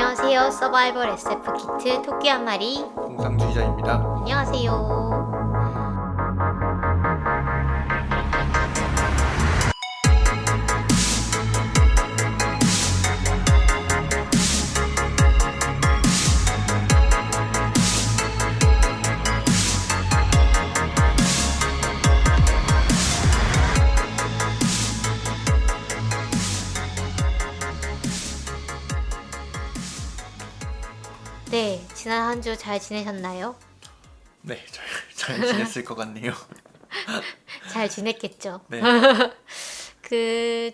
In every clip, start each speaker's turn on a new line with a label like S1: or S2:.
S1: 안녕하세요. 서바이벌 SF 키트 토끼 한 마리.
S2: 공상주의자입니다.
S1: 안녕하세요. 네, 지난 한 주 잘 지내셨나요?
S2: 네, 잘 지냈을 것 같네요.
S1: 잘 지냈겠죠.
S2: 네,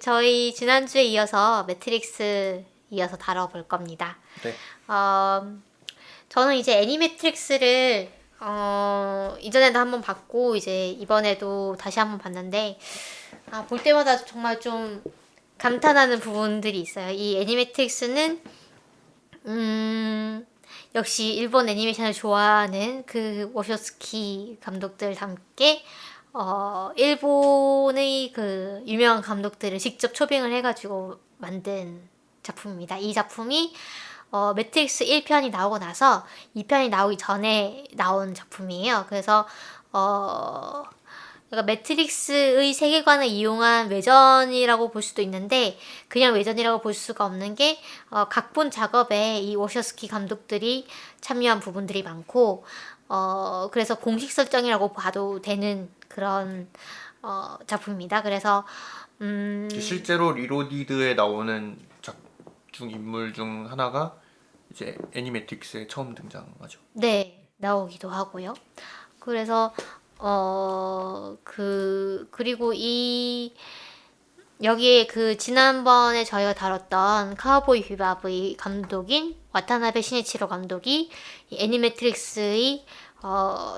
S1: 저희 지난주에 이어서 매트릭스 이어서 다뤄볼 겁니다.
S2: 네,
S1: 저는 이제 애니매트릭스를 이전에도 한번 봤고 이제 이번에도 다시 한번 봤는데 볼 때마다 정말 좀 감탄하는 부분들이 있어요. 이 애니매트릭스는 역시 일본 애니메이션을 좋아하는 그 워쇼스키 감독들 함께 일본의 그 유명한 감독들을 직접 초빙을 해가지고 만든 작품입니다. 이 작품이 매트릭스 1편이 나오고 나서 2편이 나오기 전에 나온 작품이에요. 그래서 그러니까 매트릭스의 세계관을 이용한 외전이라고 볼 수도 있는데 그냥 외전이라고 볼 수가 없는 게 각본 작업에 이 워셔스키 감독들이 참여한 부분들이 많고 그래서 공식 설정이라고 봐도 되는 그런 작품입니다. 그래서
S2: 실제로 리로디드에 나오는 작중 인물 중 하나가 이제 애니매틱스에 처음 등장하죠.
S1: 네, 나오기도 하고요. 그래서 그리고 여기에 그 지난번에 저희가 다뤘던 카우보이 비밥의 감독인 와타나베 시니치로 감독이 이 애니매트릭스의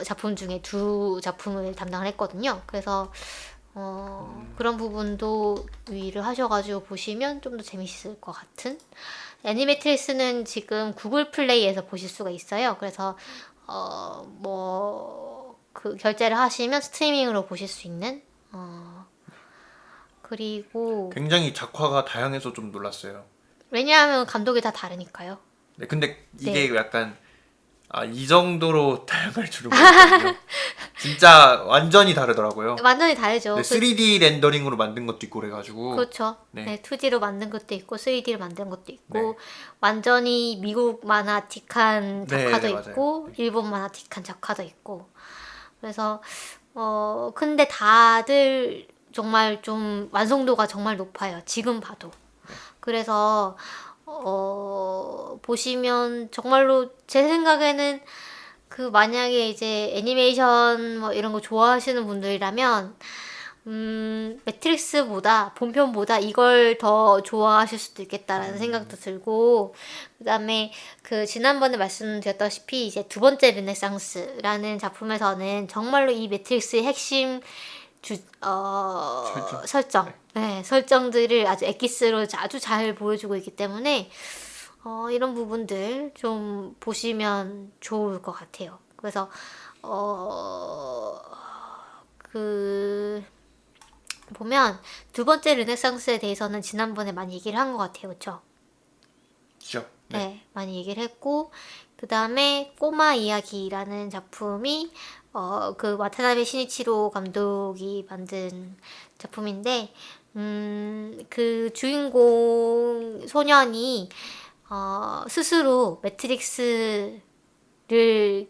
S1: 작품 중에 두 작품을 담당을 했거든요. 그래서 그런 부분도 유의를 하셔가지고 보시면 좀 더 재밌을 것 같은. 애니매트릭스는 지금 구글 플레이에서 보실 수가 있어요. 그래서 그 결제를 하시면 스트리밍으로 보실 수 있는 그리고
S2: 굉장히 작화가 다양해서 좀 놀랐어요.
S1: 왜냐하면 감독이 다 다르니까요.
S2: 네, 근데 이게
S1: 네.
S2: 약간 이 정도로 다양할 줄은 몰랐거든요. 진짜 완전히 다르더라고요.
S1: 완전히 다르죠.
S2: 네, 3D 렌더링으로 만든 것도 있고 그래가지고.
S1: 그렇죠.
S2: 네.
S1: 네, 2D로 만든 것도 있고 3D로 만든 것도 있고
S2: 네.
S1: 완전히 미국 만화틱한 작화도
S2: 네, 맞아요.
S1: 있고 일본 만화틱한 작화도 있고 그래서 근데 다들 정말 좀 완성도가 정말 높아요. 지금 봐도. 그래서 보시면 정말로 제 생각에는 그 만약에 이제 애니메이션 뭐 이런 거 좋아하시는 분들이라면 매트릭스보다 본편보다 이걸 더 좋아하실 수도 있겠다라는 생각도 들고 그다음에 그 지난번에 말씀드렸다시피 이제 두 번째 르네상스라는 작품에서는 정말로 이 매트릭스의 핵심 설정. 네, 설정들을 아주 엑기스로 아주 잘 보여주고 있기 때문에 이런 부분들 좀 보시면 좋을 것 같아요. 그래서 보면 두 번째 르네상스에 대해서는 지난번에 많이 얘기를 한 것 같아요. 그렇죠?
S2: 네.
S1: 많이 얘기를 했고 그 다음에 꼬마 이야기라는 작품이 그 와타나베 시니치로 감독이 만든 작품인데 그 주인공 소년이 스스로 매트릭스를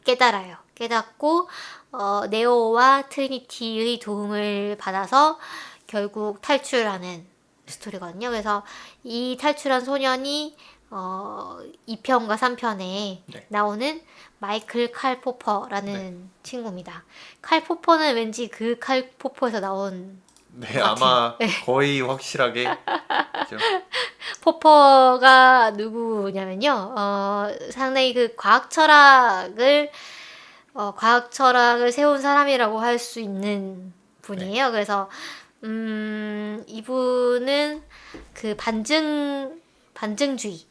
S1: 깨달아요. 깨닫고 네오와 트리니티의 도움을 받아서 결국 탈출하는 스토리거든요. 그래서 이 탈출한 소년이 2편과 3편에
S2: 네.
S1: 나오는 마이클 칼 포퍼라는 친구입니다. 칼 포퍼는 왠지 그 칼 포퍼에서 나온
S2: 네,
S1: 것
S2: 아마
S1: 같아요.
S2: 거의 확실하게 좀
S1: 포퍼가 누구냐면요. 상당히 그 과학 철학을 세운 사람이라고 할 수 있는 분이에요. 그래서 이분은 그 반증주의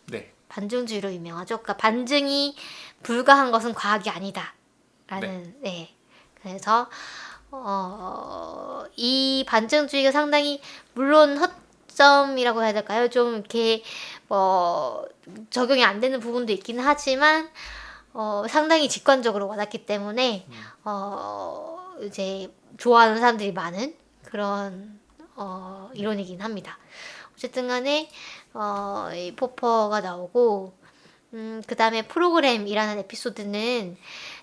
S2: 네.
S1: 반증주의로 유명하죠. 그러니까 반증이 불가한 것은 과학이 아니다라는 네. 그래서 이 반증주의가 상당히 물론 단점이라고 해야 될까요? 좀 이렇게 뭐 적용이 안 되는 부분도 있긴 하지만 상당히 직관적으로 와닿기 때문에 이제 좋아하는 사람들이 많은 그런 이론이긴 합니다. 어쨌든 간에 이 포퍼가 나오고 그 다음에 프로그램이라는 에피소드는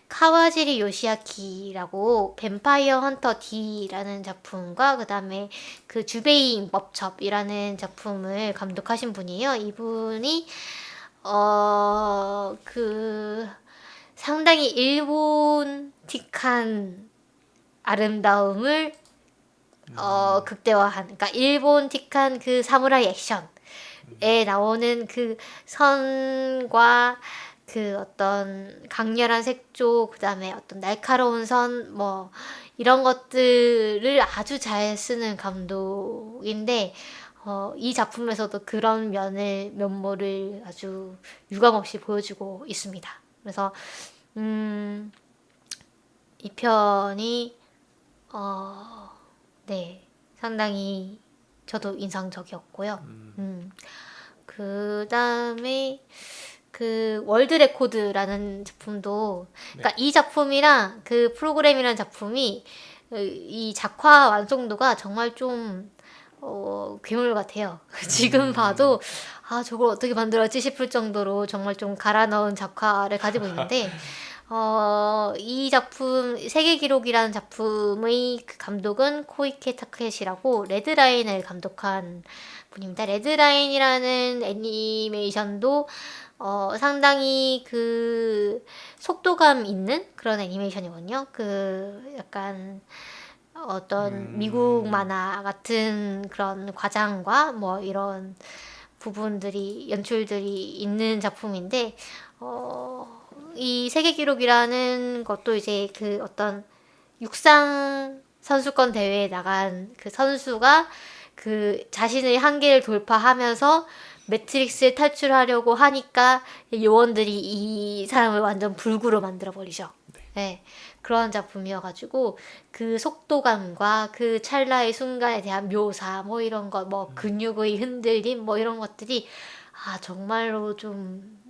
S1: 카와지리 요시아키라고 뱀파이어 헌터 D라는 작품과 그 다음에 그 주베이 임법첩이라는 작품을 감독하신 분이에요. 이분이 그 상당히 일본틱한 아름다움을 극대화한, 그러니까 일본틱한 그 사무라이 액션에 나오는 그 선과 그 어떤 강렬한 색조, 그 다음에 어떤 날카로운 선, 뭐 이런 것들을 아주 잘 쓰는 감독인데 이 작품에서도 그런 면모를 아주 유감없이 보여주고 있습니다. 그래서 이 편이 네, 상당히 저도 인상적이었고요. 그 다음에 그 월드 레코드라는 작품도, 그러니까 이 작품이랑 그 프로그램이라는 작품이 이 작화 완성도가 정말 좀 괴물 같아요. 지금 봐도 저걸 어떻게 만들었지 싶을 정도로 정말 좀 갈아 넣은 작화를 가지고 있는데 이 작품 세계 기록이라는 작품의 그 감독은 코이케 타케시라고 레드라인을 감독한 분입니다. 레드라인이라는 애니메이션도 상당히 그 속도감 있는 그런 애니메이션이거든요. 그 약간 어떤 미국 만화 같은 그런 과장과 뭐 이런 부분들이 연출들이 있는 작품인데 이 세계 기록이라는 것도 이제 그 어떤 육상 선수권 대회에 나간 그 선수가 그 자신의 한계를 돌파하면서 매트릭스에 탈출하려고 하니까 요원들이 이 사람을 완전 불구로 만들어 버리죠. 네. 그런 작품이어가지고 그 속도감과 그 찰나의 순간에 대한 묘사 뭐 이런 거 뭐 근육의 흔들림 뭐 이런 것들이 정말로 좀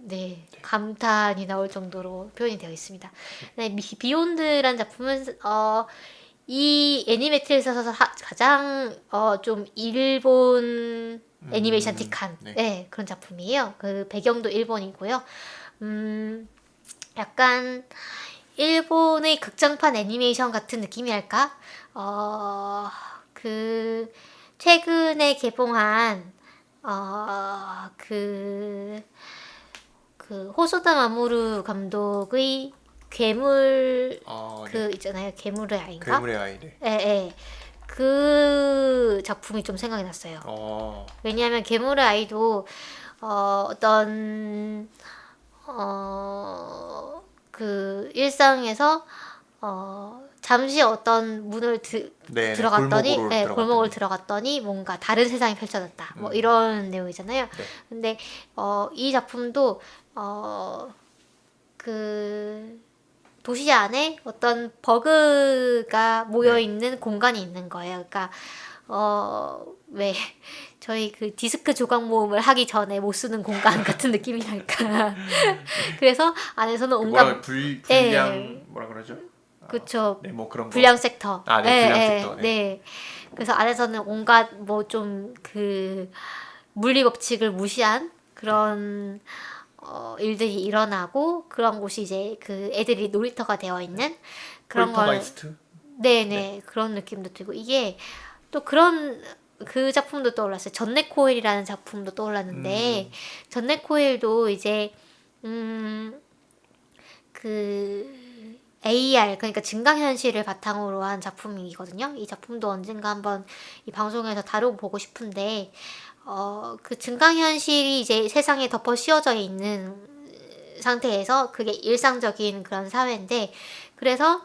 S1: 감탄이 나올 정도로 표현이 되어 있습니다. 네, 비욘드라는 작품은 이 애니메이트에서 가장 좀 일본 애니메이션틱한 그런 작품이에요. 그 배경도 일본이고요. 약간 일본의 극장판 애니메이션 같은 느낌이랄까? 그 최근에 개봉한 그 호소다 마모루 감독의 괴물 그 있잖아요. 괴물의 아이인가?
S2: 괴물의 아이. 네.
S1: 예. 그 작품이 좀 생각이 났어요. 왜냐하면 괴물의 아이도 어떤 그 일상에서 잠시 어떤 문을 들어갔더니 골목을 들어갔더니 뭔가 다른 세상이 펼쳐졌다. 뭐 이런 내용이잖아요. 근데 이 작품도 그 도시 안에 어떤 버그가 모여 있는 공간이 있는 거예요. 그러니까 왜 저희 그 디스크 조각 모음을 하기 전에 못 쓰는 공간 같은 느낌이랄까. 그래서 안에서는 온갖
S2: 불량 뭐라 그러죠?
S1: 그렇죠.
S2: 네, 뭐 그런 거.
S1: 불량 섹터.
S2: 불량 섹터.
S1: 네. 그래서 안에서는 온갖 뭐 좀 그 물리 법칙을 무시한 그런 일들이 일어나고 그런 곳이 이제 그 애들이 놀이터가 되어 있는 그런
S2: 폴터가이스트?
S1: 네. 그런 느낌도 들고 이게 또 그런 그 작품도 떠올랐어요. 전넷 코일이라는 작품도 떠올랐는데 전넷 코일도 이제 그 AR 그러니까 증강현실을 바탕으로 한 작품이거든요. 이 작품도 언젠가 한번 이 방송에서 다뤄보고 싶은데 그 증강현실이 이제 세상에 덮어 씌워져 있는 상태에서 그게 일상적인 그런 사회인데 그래서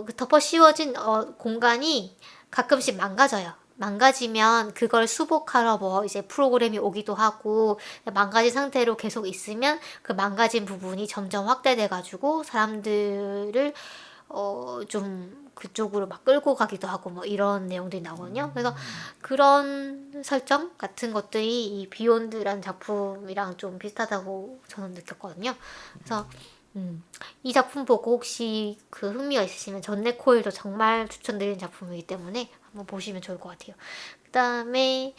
S1: 그 덮어 씌워진 공간이 가끔씩 망가져요. 망가지면 그걸 수복하러 뭐 이제 프로그램이 오기도 하고 망가진 상태로 계속 있으면 그 망가진 부분이 점점 확대돼 가지고 사람들을 좀 그쪽으로 막 끌고 가기도 하고 뭐 이런 내용들이 나오거든요. 그래서 그런 설정 같은 것들이 이 비욘드라는 작품이랑 좀 비슷하다고 저는 느꼈거든요. 그래서 이 작품 보고 혹시 그 흥미가 있으시면 전넷 코일도 정말 추천드리는 작품이기 때문에 한번 보시면 좋을 것 같아요. 그다음에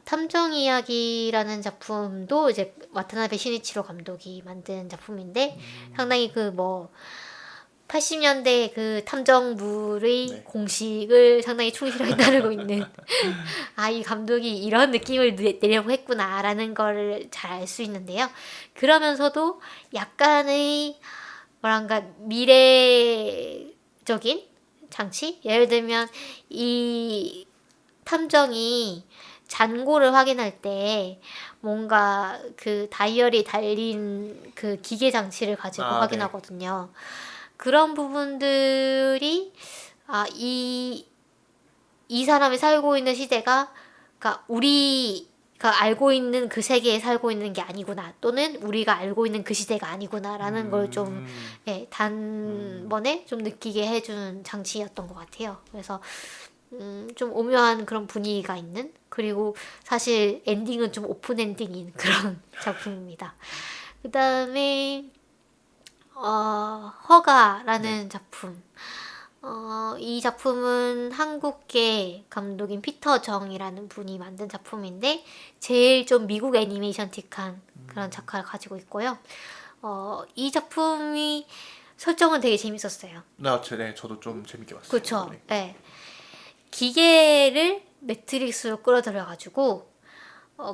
S1: 탐정 이야기라는 작품도 이제 와타나베 시니치로 감독이 만든 작품인데 상당히 그 뭐 80년대 그 탐정물의
S2: 네.
S1: 공식을 상당히 충실하게 따르고 있는 아, 이 감독이 이런 느낌을 내려고 했구나라는 거를 잘 알 수 있는데요. 그러면서도 약간의 뭐랄까 미래적인 장치? 예를 들면 이 탐정이 잔고를 확인할 때 뭔가 그 다이얼이 달린 그 기계 장치를 가지고
S2: 아, 네.
S1: 확인하거든요. 그런 부분들이 이 사람이 살고 있는 시대가 그러니까 우리가 알고 있는 그 세계에 살고 있는 게 아니구나 또는 우리가 알고 있는 그 시대가 아니구나라는 걸 좀 단번에 좀 느끼게 해준 장치였던 것 같아요. 그래서 좀 오묘한 그런 분위기가 있는 그리고 사실 엔딩은 좀 오픈 엔딩인 그런 작품입니다. 그 다음에 허가라는 작품. 이 작품은 한국계 감독인 피터 정이라는 분이 만든 작품인데 제일 좀 미국 애니메이션틱한 그런 작화를 가지고 있고요. 이 작품이 설정은 되게 재밌었어요.
S2: 네, 저도 좀 재밌게 봤어요.
S1: 그렇죠.
S2: 네.
S1: 네. 기계를 매트릭스로 끌어들여가지고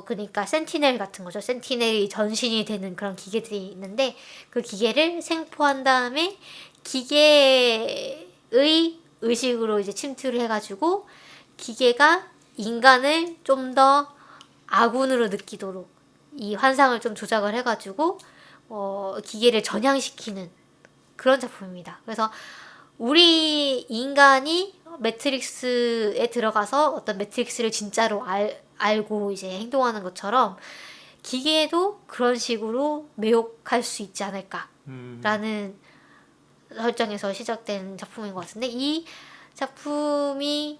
S1: 그러니까 센티넬 같은 거죠. 센티넬이 전신이 되는 그런 기계들이 있는데 그 기계를 생포한 다음에 기계의 의식으로 이제 침투를 해가지고 기계가 인간을 좀 더 아군으로 느끼도록 이 환상을 좀 조작을 해가지고 기계를 전향시키는 그런 작품입니다. 그래서 우리 인간이 매트릭스에 들어가서 어떤 매트릭스를 진짜로 알고 이제 행동하는 것처럼 기계도 그런 식으로 매혹할 수 있지 않을까라는 설정에서 시작된 작품인 것 같은데 이 작품이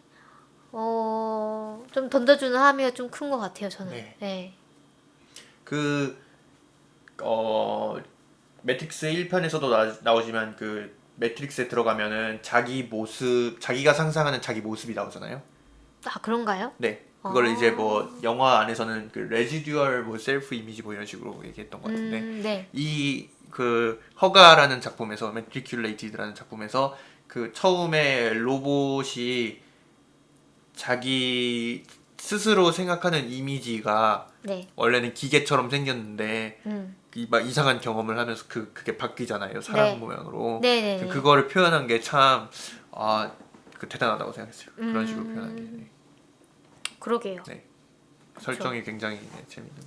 S1: 좀 던져주는 함의가 좀 큰 것 같아요 저는.
S2: 네.
S1: 네.
S2: 그 매트릭스 1편에서도 나오지만 그 매트릭스에 들어가면은 자기 모습, 자기가 상상하는 자기 모습이 나오잖아요.
S1: 아 그런가요?
S2: 네. 그걸 이제 뭐 영화 안에서는 그 레지듀얼 뭐 셀프 이미지 뭐 이런 식으로 얘기했던 것 같은데
S1: 네.
S2: 이 그 허가라는 작품에서 매트리큘레이티드라는 작품에서 그 처음에 로봇이 자기 스스로 생각하는 이미지가
S1: 네.
S2: 원래는 기계처럼 생겼는데 막 이상한 경험을 하면서 그게 바뀌잖아요. 사람
S1: 네.
S2: 모양으로.
S1: 네네네.
S2: 그거를 표현한 게 참 대단하다고 생각했어요. 그런 식으로 표현한 게. 네.
S1: 그러게요.
S2: 네. 설정이 굉장히 재밌는.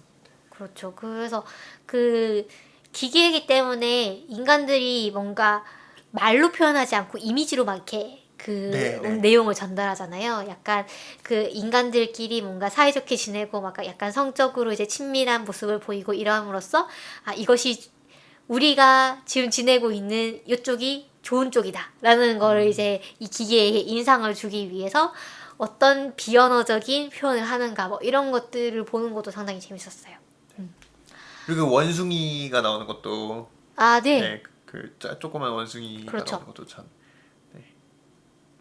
S1: 그렇죠. 그래서 그 기계이기 때문에 인간들이 뭔가 말로 표현하지 않고 이미지로 막 이렇게 그 내용을 전달하잖아요. 약간 그 인간들끼리 뭔가 사이좋게 지내고 막 약간 성적으로 이제 친밀한 모습을 보이고 이러함으로써 이것이 우리가 지금 지내고 있는 이쪽이 좋은 쪽이다라는 거를 이제 이 기계에 인상을 주기 위해서 어떤 비언어적인 표현을 하는가 뭐 이런 것들을 보는 것도 상당히 재밌었어요.
S2: 그리고 원숭이가 나오는 것도
S1: 네.
S2: 네, 조그만 원숭이가
S1: 그렇죠.
S2: 나오는 것도 참.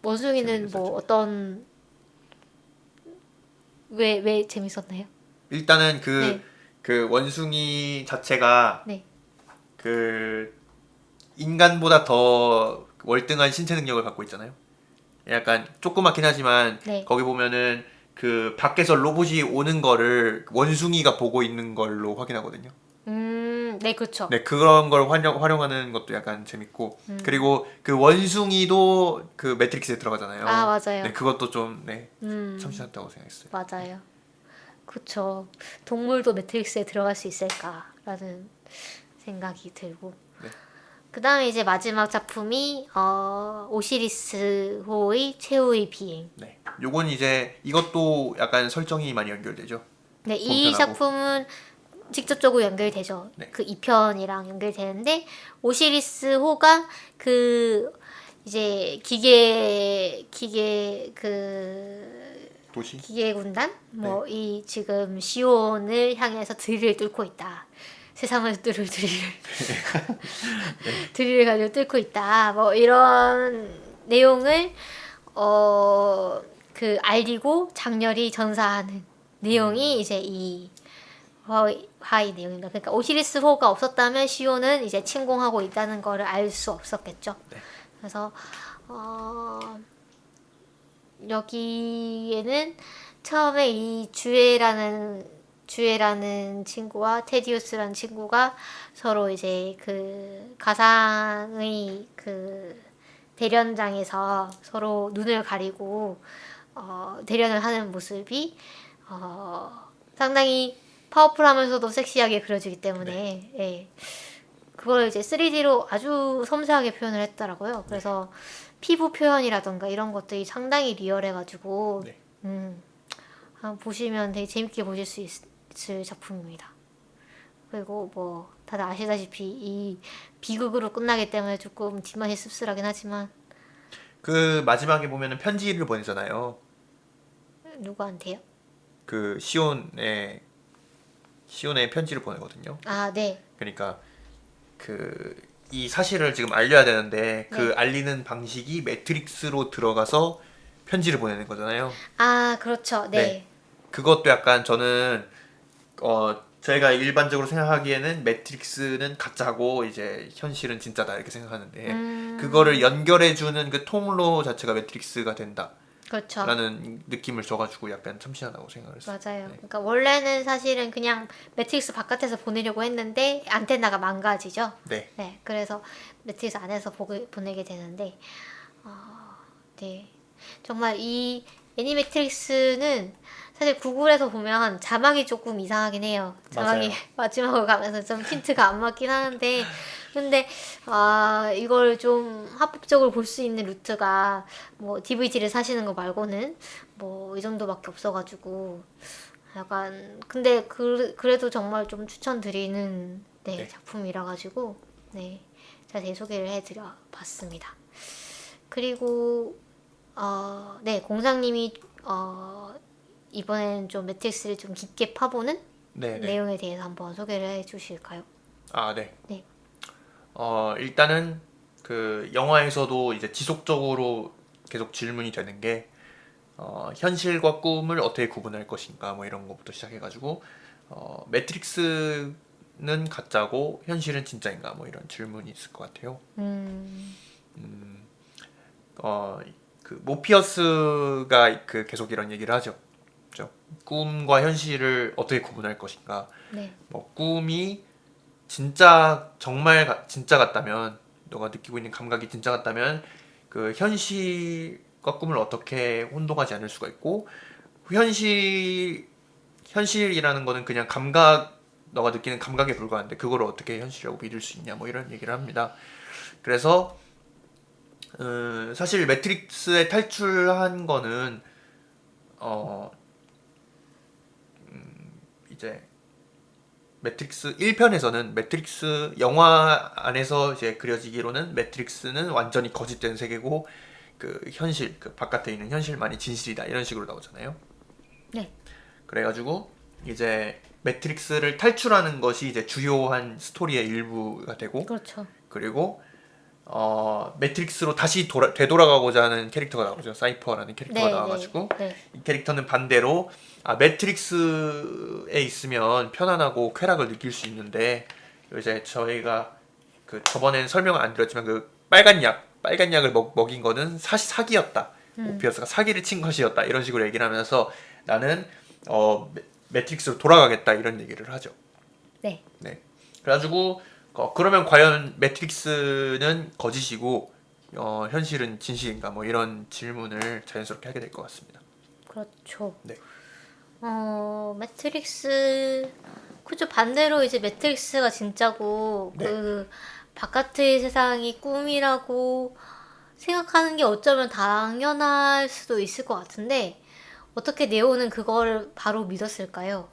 S1: 원숭이는 뭐 어떤 왜 재밌었나요?
S2: 일단은
S1: 네.
S2: 그 원숭이 자체가
S1: 네.
S2: 그 인간보다 더 월등한 신체 능력을 갖고 있잖아요. 약간 조그맣긴 하지만
S1: 네.
S2: 거기 보면은 그 밖에서 로봇이 오는 거를 원숭이가 보고 있는 걸로 확인하거든요.
S1: 네, 그렇죠.
S2: 네, 그런 걸 활용하는 것도 약간 재밌고 그리고 그 원숭이도 그 매트릭스에 들어가잖아요.
S1: 맞아요.
S2: 네, 그것도 좀 참신했다고 생각했어요.
S1: 맞아요. 그쵸. 동물도 매트릭스에 들어갈 수 있을까라는 생각이 들고.
S2: 네.
S1: 그 다음에 이제 마지막 작품이 오시리스호의 최후의 비행.
S2: 네, 요건 이제 이것도 약간 설정이 많이 연결되죠.
S1: 네, 이
S2: 본편하고.
S1: 작품은 직접적으로 연결되죠.
S2: 네.
S1: 그 2편이랑 연결되는데 오시리스호가 그 이제 기계
S2: 도시.
S1: 기계 군단 뭐 이 지금 시온을 향해서 드릴을 뚫고 있다. 세상을 뚫을 드릴을 가지고 뚫고 있다. 뭐 이런 내용을 알리고 장렬히 전사하는 내용이 이제 이 화의 내용입니다. 그러니까 오시리스호가 없었다면 시온은 이제 침공하고 있다는 거를 알 수 없었겠죠.
S2: 네.
S1: 그래서 여기에는 처음에 이 주에라는 친구와 테디우스라는 친구가 서로 이제 그 가상의 그 대련장에서 서로 눈을 가리고 대련을 하는 모습이 상당히 파워풀하면서도 섹시하게 그려지기 때문에 예. 그걸 이제 3D로 아주 섬세하게 표현을 했더라고요. 그래서 피부 표현이라던가 이런 것들이 상당히 리얼해가지고
S2: 네.
S1: 한번 보시면 되게 재밌게 보실 수 있을 작품입니다. 그리고 뭐 다들 아시다시피 이 비극으로 끝나기 때문에 조금 뒷맛이 씁쓸하긴 하지만
S2: 그 마지막에 보면은 편지를 보내잖아요.
S1: 누구한테요?
S2: 그 시온에 편지를 보내거든요.
S1: 아, 네.
S2: 그러니까 이 사실을 지금 알려야 되는데 그
S1: 네.
S2: 알리는 방식이 매트릭스로 들어가서 편지를 보내는 거잖아요.
S1: 아, 그렇죠. 네.
S2: 네. 그것도 약간 저는 저희가 일반적으로 생각하기에는 매트릭스는 가짜고 이제 현실은 진짜다 이렇게 생각하는데 그거를 연결해주는 그 통로 자체가 매트릭스가 된다라는
S1: 그렇죠.
S2: 느낌을 줘가지고 약간 참신하다고 생각을 했어요.
S1: 맞아요.
S2: 네.
S1: 그러니까 원래는 사실은 그냥 매트릭스 바깥에서 보내려고 했는데 안테나가 망가지죠.
S2: 네.
S1: 네. 그래서 매트릭스 안에서 보내게 되는데 네. 정말 이 애니매트릭스는 사실 구글에서 보면 자막이 조금 이상하긴 해요. 자막이
S2: 맞아요.
S1: 마지막으로 가면서 좀 핀트가 안 맞긴 하는데 근데 이걸 좀 합법적으로 볼 수 있는 루트가 뭐 DVD를 사시는 거 말고는 뭐 이 정도밖에 없어가지고 약간 근데 그래도 정말 좀 추천드리는
S2: 네.
S1: 작품이라 가지고 네 자세히 소개를 해드려 봤습니다. 그리고 네 공장님이 이번에는 좀 매트릭스를 좀 깊게 파보는
S2: 네, 네.
S1: 내용에 대해서 한번 소개를 해주실까요?
S2: 아, 네.
S1: 네.
S2: 일단은 그 영화에서도 이제 지속적으로 계속 질문이 되는 게 현실과 꿈을 어떻게 구분할 것인가 뭐 이런 것부터 시작해가지고 매트릭스는 가짜고 현실은 진짜인가 뭐 이런 질문이 있을 것 같아요. 그 모피어스가 그 계속 이런 얘기를 하죠. 그죠? 꿈과 현실을 어떻게 구분할 것인가.
S1: 네.
S2: 뭐 꿈이 진짜 정말 진짜 같다면 너가 느끼고 있는 감각이 진짜 같다면 그 현실과 꿈을 어떻게 혼동하지 않을 수가 있고 현실이라는 거는 그냥 감각 너가 느끼는 감각에 불과한데 그걸 어떻게 현실이라고 믿을 수 있냐 뭐 이런 얘기를 합니다. 그래서 사실 매트릭스에 탈출한 거는 이제 매트릭스 1편에서는 매트릭스 영화 안에서 이제 그려지기로는 매트릭스는 완전히 거짓된 세계고 그 현실 그 바깥에 있는 현실만이 진실이다 이런 식으로 나오잖아요.
S1: 네.
S2: 그래가지고 이제 매트릭스를 탈출하는 것이 이제 주요한 스토리의 일부가 되고
S1: 그렇죠.
S2: 그리고 매트릭스로 다시 되돌아가고자 하는 캐릭터가 나오죠. 사이퍼라는 캐릭터가
S1: 네,
S2: 나와가지고
S1: 네.
S2: 이 캐릭터는 반대로 매트릭스에 있으면 편안하고 쾌락을 느낄 수 있는데 이제 저희가 그 저번엔 설명을 안 드렸지만 그 빨간 약을 먹인 거는 사실 사기였다. 모피어스가 사기를 친 것이었다. 이런 식으로 얘기를 하면서 나는 매트릭스로 돌아가겠다 이런 얘기를 하죠.
S1: 네.
S2: 네. 그래가지고 그러면 과연 매트릭스는 거짓이고 현실은 진실인가 뭐 이런 질문을 자연스럽게 하게 될 것 같습니다.
S1: 그렇죠.
S2: 네.
S1: 매트릭스 그죠 반대로 이제 매트릭스가 진짜고
S2: 네.
S1: 그 바깥의 세상이 꿈이라고 생각하는 게 어쩌면 당연할 수도 있을 것 같은데 어떻게 네오는 그걸 바로 믿었을까요?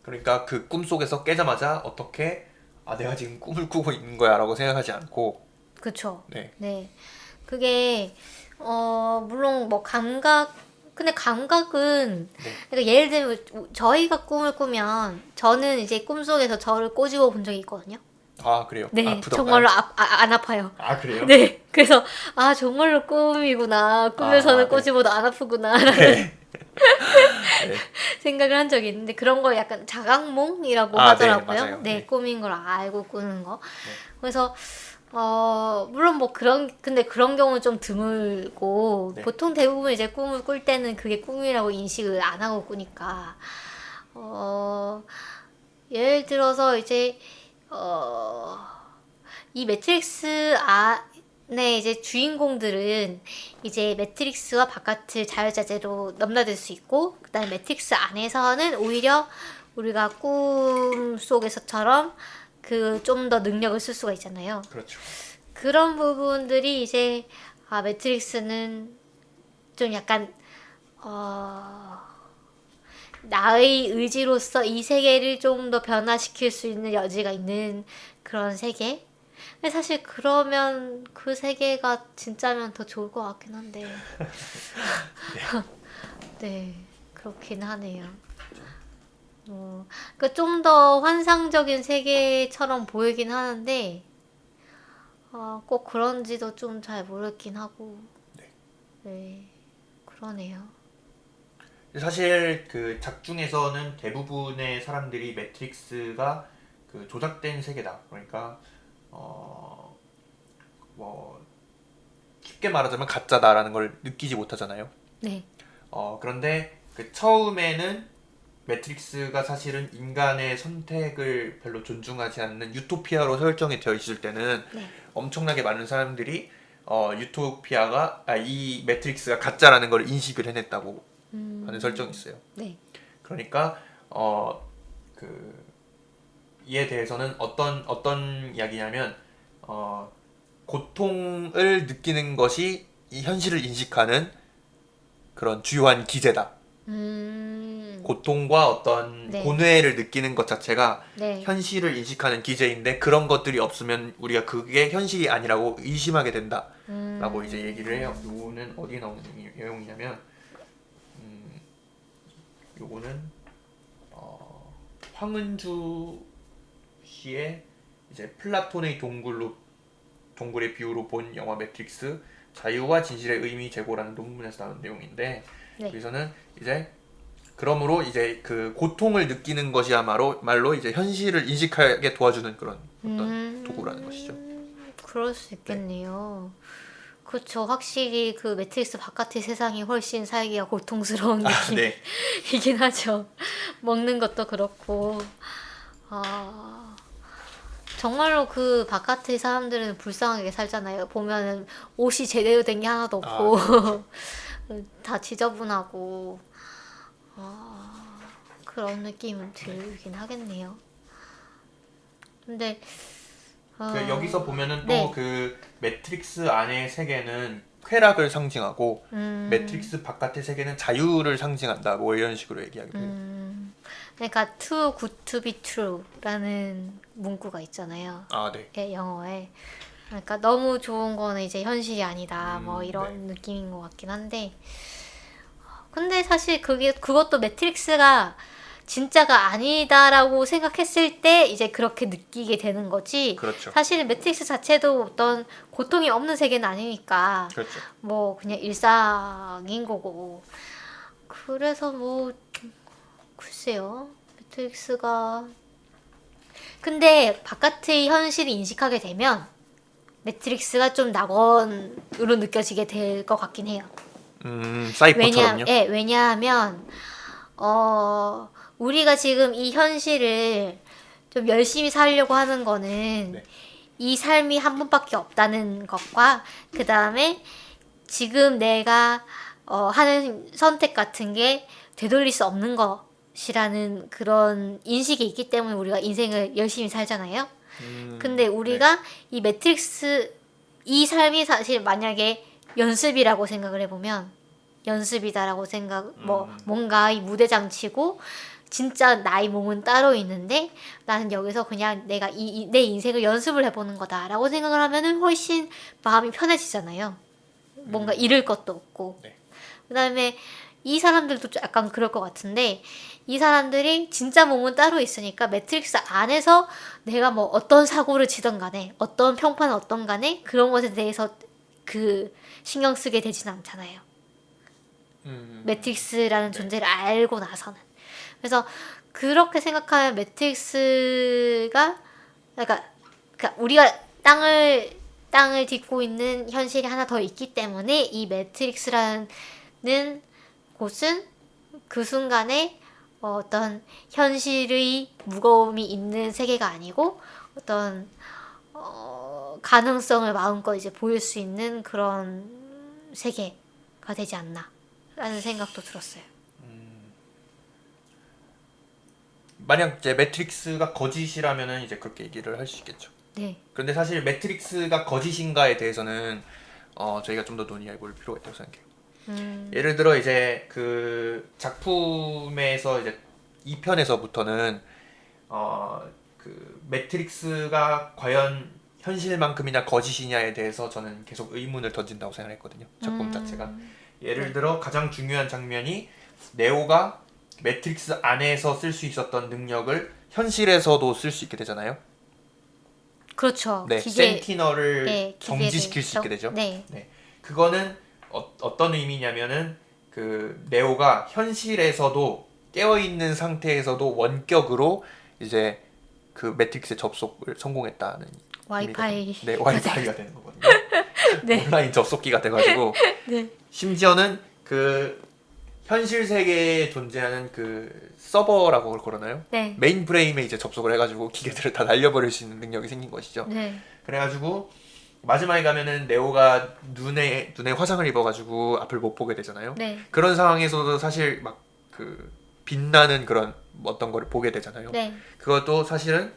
S2: 그러니까 그 꿈속에서 깨자마자 어떻게 아 내가 지금 꿈을 꾸고 있는 거야라고 생각하지 않고
S1: 그쵸.
S2: 네.
S1: 네. 그게, 물론 뭐 근데 감각은,
S2: 네.
S1: 그러니까 예를 들면 저희가 꿈을 꾸면, 저는 이제 꿈속에서 저를 꼬집어 본 적이 있거든요.
S2: 아 그래요?
S1: 네,
S2: 아프던가요?
S1: 정말로 안 아파요.
S2: 아 그래요?
S1: 네, 그래서, 아, 정말로 꿈이구나. 꿈에서는
S2: 네.
S1: 꼬집어도 안 아프구나. 라는
S2: 네. 네.
S1: 생각을 한 적이 있는데, 그런 걸 약간 자각몽이라고
S2: 아, 네,
S1: 하더라고요.
S2: 맞아요.
S1: 네,
S2: 네.
S1: 꿈인 걸 알고 꾸는 거. 그래서, 물론 뭐 근데 그런 경우는 좀 드물고,
S2: 네.
S1: 보통 대부분 이제 꿈을 꿀 때는 그게 꿈이라고 인식을 안 하고 꾸니까, 예를 들어서 이제, 이 매트릭스 안에 이제 주인공들은 이제 매트릭스와 바깥을 자유자재로 넘나들 수 있고, 그다음에 매트릭스 안에서는 오히려 우리가 꿈 속에서처럼 그 좀 더 능력을 쓸 수가 있잖아요.
S2: 그렇죠.
S1: 그런 부분들이 이제 매트릭스는 좀 약간 나의 의지로서 이 세계를 좀 더 변화시킬 수 있는 여지가 있는 그런 세계. 근데 사실 그러면 그 세계가 진짜면 더 좋을 것 같긴 한데. 네, 그렇긴 하네요. 그러니까 좀 더 환상적인 세계처럼 보이긴 하는데, 꼭 그런지도 좀 잘 모르겠긴 하고.
S2: 네.
S1: 네, 그러네요.
S2: 사실 그 작중에서는 대부분의 사람들이 매트릭스가 그 조작된 세계다. 그러니까 뭐 쉽게 말하자면 가짜다라는 걸 느끼지 못하잖아요.
S1: 네,
S2: 그런데 그 처음에는 매트릭스가 사실은 인간의 선택을 별로 존중하지 않는 유토피아로 설정이 되어 있을 때는
S1: 네.
S2: 엄청나게 많은 사람들이 유토피아가 이 매트릭스가 가짜라는 걸 인식을 해냈다고 하는 설정이 있어요.
S1: 네.
S2: 그러니까 그 이에 대해서는 어떤 이야기냐면 고통을 느끼는 것이 이 현실을 인식하는 그런 주요한 기제다. 고통과 어떤
S1: 네.
S2: 고뇌를 느끼는 것 자체가
S1: 네.
S2: 현실을 인식하는 기제인데 그런 것들이 없으면 우리가 그게 현실이 아니라고 의심하게 된다라고 이제 얘기를 해요. 요거는 어디에 나오는 내용이냐면 요거는 황은주 씨의 이제 플라톤의 동굴의 비유로 본 영화 매트릭스 자유와 진실의 의미 제고라는 논문에서 나온 내용인데
S1: 네.
S2: 여기서는 이제 그러므로 이제 그 고통을 느끼는 것이야말로 이제 현실을 인식하게 도와주는 그런 어떤 도구라는 것이죠.
S1: 그럴 수 있겠네요. 그렇죠. 확실히 그 매트릭스 바깥의 세상이 훨씬 살기가 고통스러운
S2: 네.
S1: 느낌이긴 하죠. 먹는 것도 그렇고. 정말로 그 바깥의 사람들은 불쌍하게 살잖아요. 보면은 옷이 제대로 된 게 하나도 없고 다 지저분하고 그런 느낌은 들긴 하겠네요. 근데
S2: 그 여기서 보면은
S1: 네.
S2: 또 그 매트릭스 안의 세계는 쾌락을 상징하고 매트릭스 바깥의 세계는 자유를 상징한다. 뭐 이런 식으로 얘기하기도 해요.
S1: 그러니까 too good to be true라는 문구가 있잖아요.
S2: 아, 네.
S1: 예, 영어에. 그러니까 너무 좋은 거는 이제 현실이 아니다. 뭐 이런 느낌인 것 같긴 한데. 근데 사실 그것도 매트릭스가 진짜가 아니다라고 생각했을 때 이제 그렇게 느끼게 되는 거지.
S2: 그렇죠.
S1: 사실은 매트릭스 자체도 어떤 고통이 없는 세계는 아니니까.
S2: 그렇죠.
S1: 뭐 그냥 일상인 거고. 그래서 뭐 글쎄요. 매트릭스가 근데 바깥의 현실을 인식하게 되면 매트릭스가 좀 낙원으로 느껴지게 될 것 같긴 해요.
S2: 사이퍼처럼요?
S1: 왜냐하면 우리가 지금 이 현실을 좀 열심히 살려고 하는 거는
S2: 네.
S1: 이 삶이 한 번밖에 없다는 것과 그 다음에 지금 내가 하는 선택 같은 게 되돌릴 수 없는 것이라는 그런 인식이 있기 때문에 우리가 인생을 열심히 살잖아요. 근데 우리가 이 매트릭스 이 삶이 사실 만약에 연습이라고 생각을 해보면 연습이다라고 뭔가 이 무대 장치고 진짜 나의 몸은 따로 있는데 나는 여기서 그냥 내가 내 인생을 연습을 해보는 거다라고 생각을 하면은 훨씬 마음이 편해지잖아요. 뭔가 잃을 것도 없고.
S2: 네.
S1: 그다음에 이 사람들도 좀 약간 그럴 것 같은데 이 사람들이 진짜 몸은 따로 있으니까 매트릭스 안에서 내가 뭐 어떤 사고를 치던 간에 어떤 평판은 어떤 간에 그런 것에 대해서 그 신경 쓰게 되진 않잖아요. 매트릭스라는 존재를 알고 나서는. 그래서 그렇게 생각하면 매트릭스가 그러니까 우리가 땅을 딛고 있는 현실이 하나 더 있기 때문에 이 매트릭스라는 곳은 그 순간에 어떤 현실의 무거움이 있는 세계가 아니고 어떤 가능성을 마음껏 이제 보일 수 있는 그런 세계가 되지 않나 라는 생각도 들었어요.
S2: 만약 이제 매트릭스가 거짓이라면은 이제 그렇게 얘기를 할 수 있겠죠.
S1: 네.
S2: 그런데 사실 매트릭스가 거짓인가에 대해서는 저희가 좀 더 논의해 볼 필요가 있다고 생각해요. 예를 들어 이제 그 작품에서 이제 2편에서부터는 그 매트릭스가 과연 현실만큼이나 거짓이냐에 대해서 저는 계속 의문을 던진다고 생각했거든요. 작품 자체가. 예를 들어 가장 중요한 장면이 네오가 매트릭스 안에서 쓸 수 있었던 능력을 현실에서도 쓸 수 있게 되잖아요.
S1: 그렇죠.
S2: 네, 센티널을
S1: 네,
S2: 정지시킬 수 있게 되죠.
S1: 네.
S2: 네, 그거는 어떤 의미냐면은 그 네오가 현실에서도 깨어 있는 상태에서도 원격으로 이제 그 매트릭스에 접속을 성공했다는
S1: 와이파이.
S2: 네, 와이파이가 되는 거거든요.
S1: 네.
S2: 온라인 접속기가 돼가지고
S1: 네.
S2: 심지어는 그 현실 세계에 존재하는 그 서버라고 그러나요?
S1: 네.
S2: 메인 프레임에 이제 접속을 해가지고 기계들을 다 날려버릴 수 있는 능력이 생긴 것이죠.
S1: 네.
S2: 그래가지고 마지막에 가면은 네오가 눈에 화상을 입어가지고 앞을 못 보게 되잖아요.
S1: 네.
S2: 그런 상황에서도 사실 막 그 빛나는 그런 어떤 거를 보게 되잖아요.
S1: 네.
S2: 그것도 사실은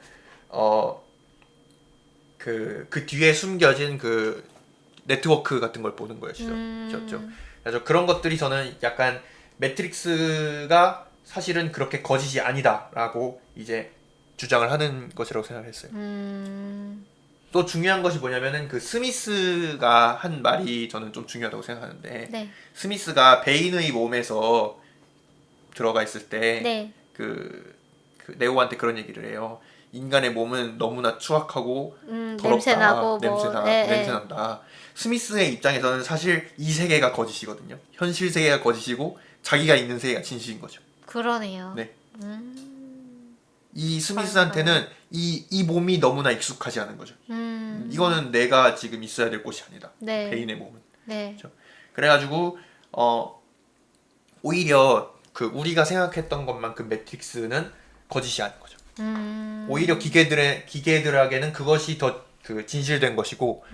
S2: 그 뒤에 숨겨진 그 네트워크 같은 걸 보는 거였죠. 그래서 그런 것들이 저는 약간 매트릭스가 사실은 그렇게 거짓이 아니다라고 이제 주장을 하는 것이라고 생각했어요. 또 중요한 것이 뭐냐면은 그 스미스가 한 말이 저는 좀 중요하다고 생각하는데
S1: 네.
S2: 스미스가 베인의 몸에서 들어가 있을 때
S1: 네.
S2: 그 네오한테 그런 얘기를 해요. 인간의 몸은 너무나 추악하고 더럽다.
S1: 냄새나고
S2: 냄새난다. 스미스의 입장에서는 사실 이 세계가 거짓이거든요. 현실 세계가 거짓이고 자기가 있는 세계가 진실인 거죠.
S1: 그러네요.
S2: 네. 이 스미스한테는 이 몸이 너무나 익숙하지 않은 거죠. 이거는 내가 지금 있어야 될 곳이 아니다.
S1: 네.
S2: 베인의 몸은.
S1: 네.
S2: 그렇죠? 그래가지고 오히려 그 우리가 생각했던 것만큼 매트릭스는 거짓이 아닌 거죠. 오히려 기계들에게는 그것이 더 그 진실된 것이고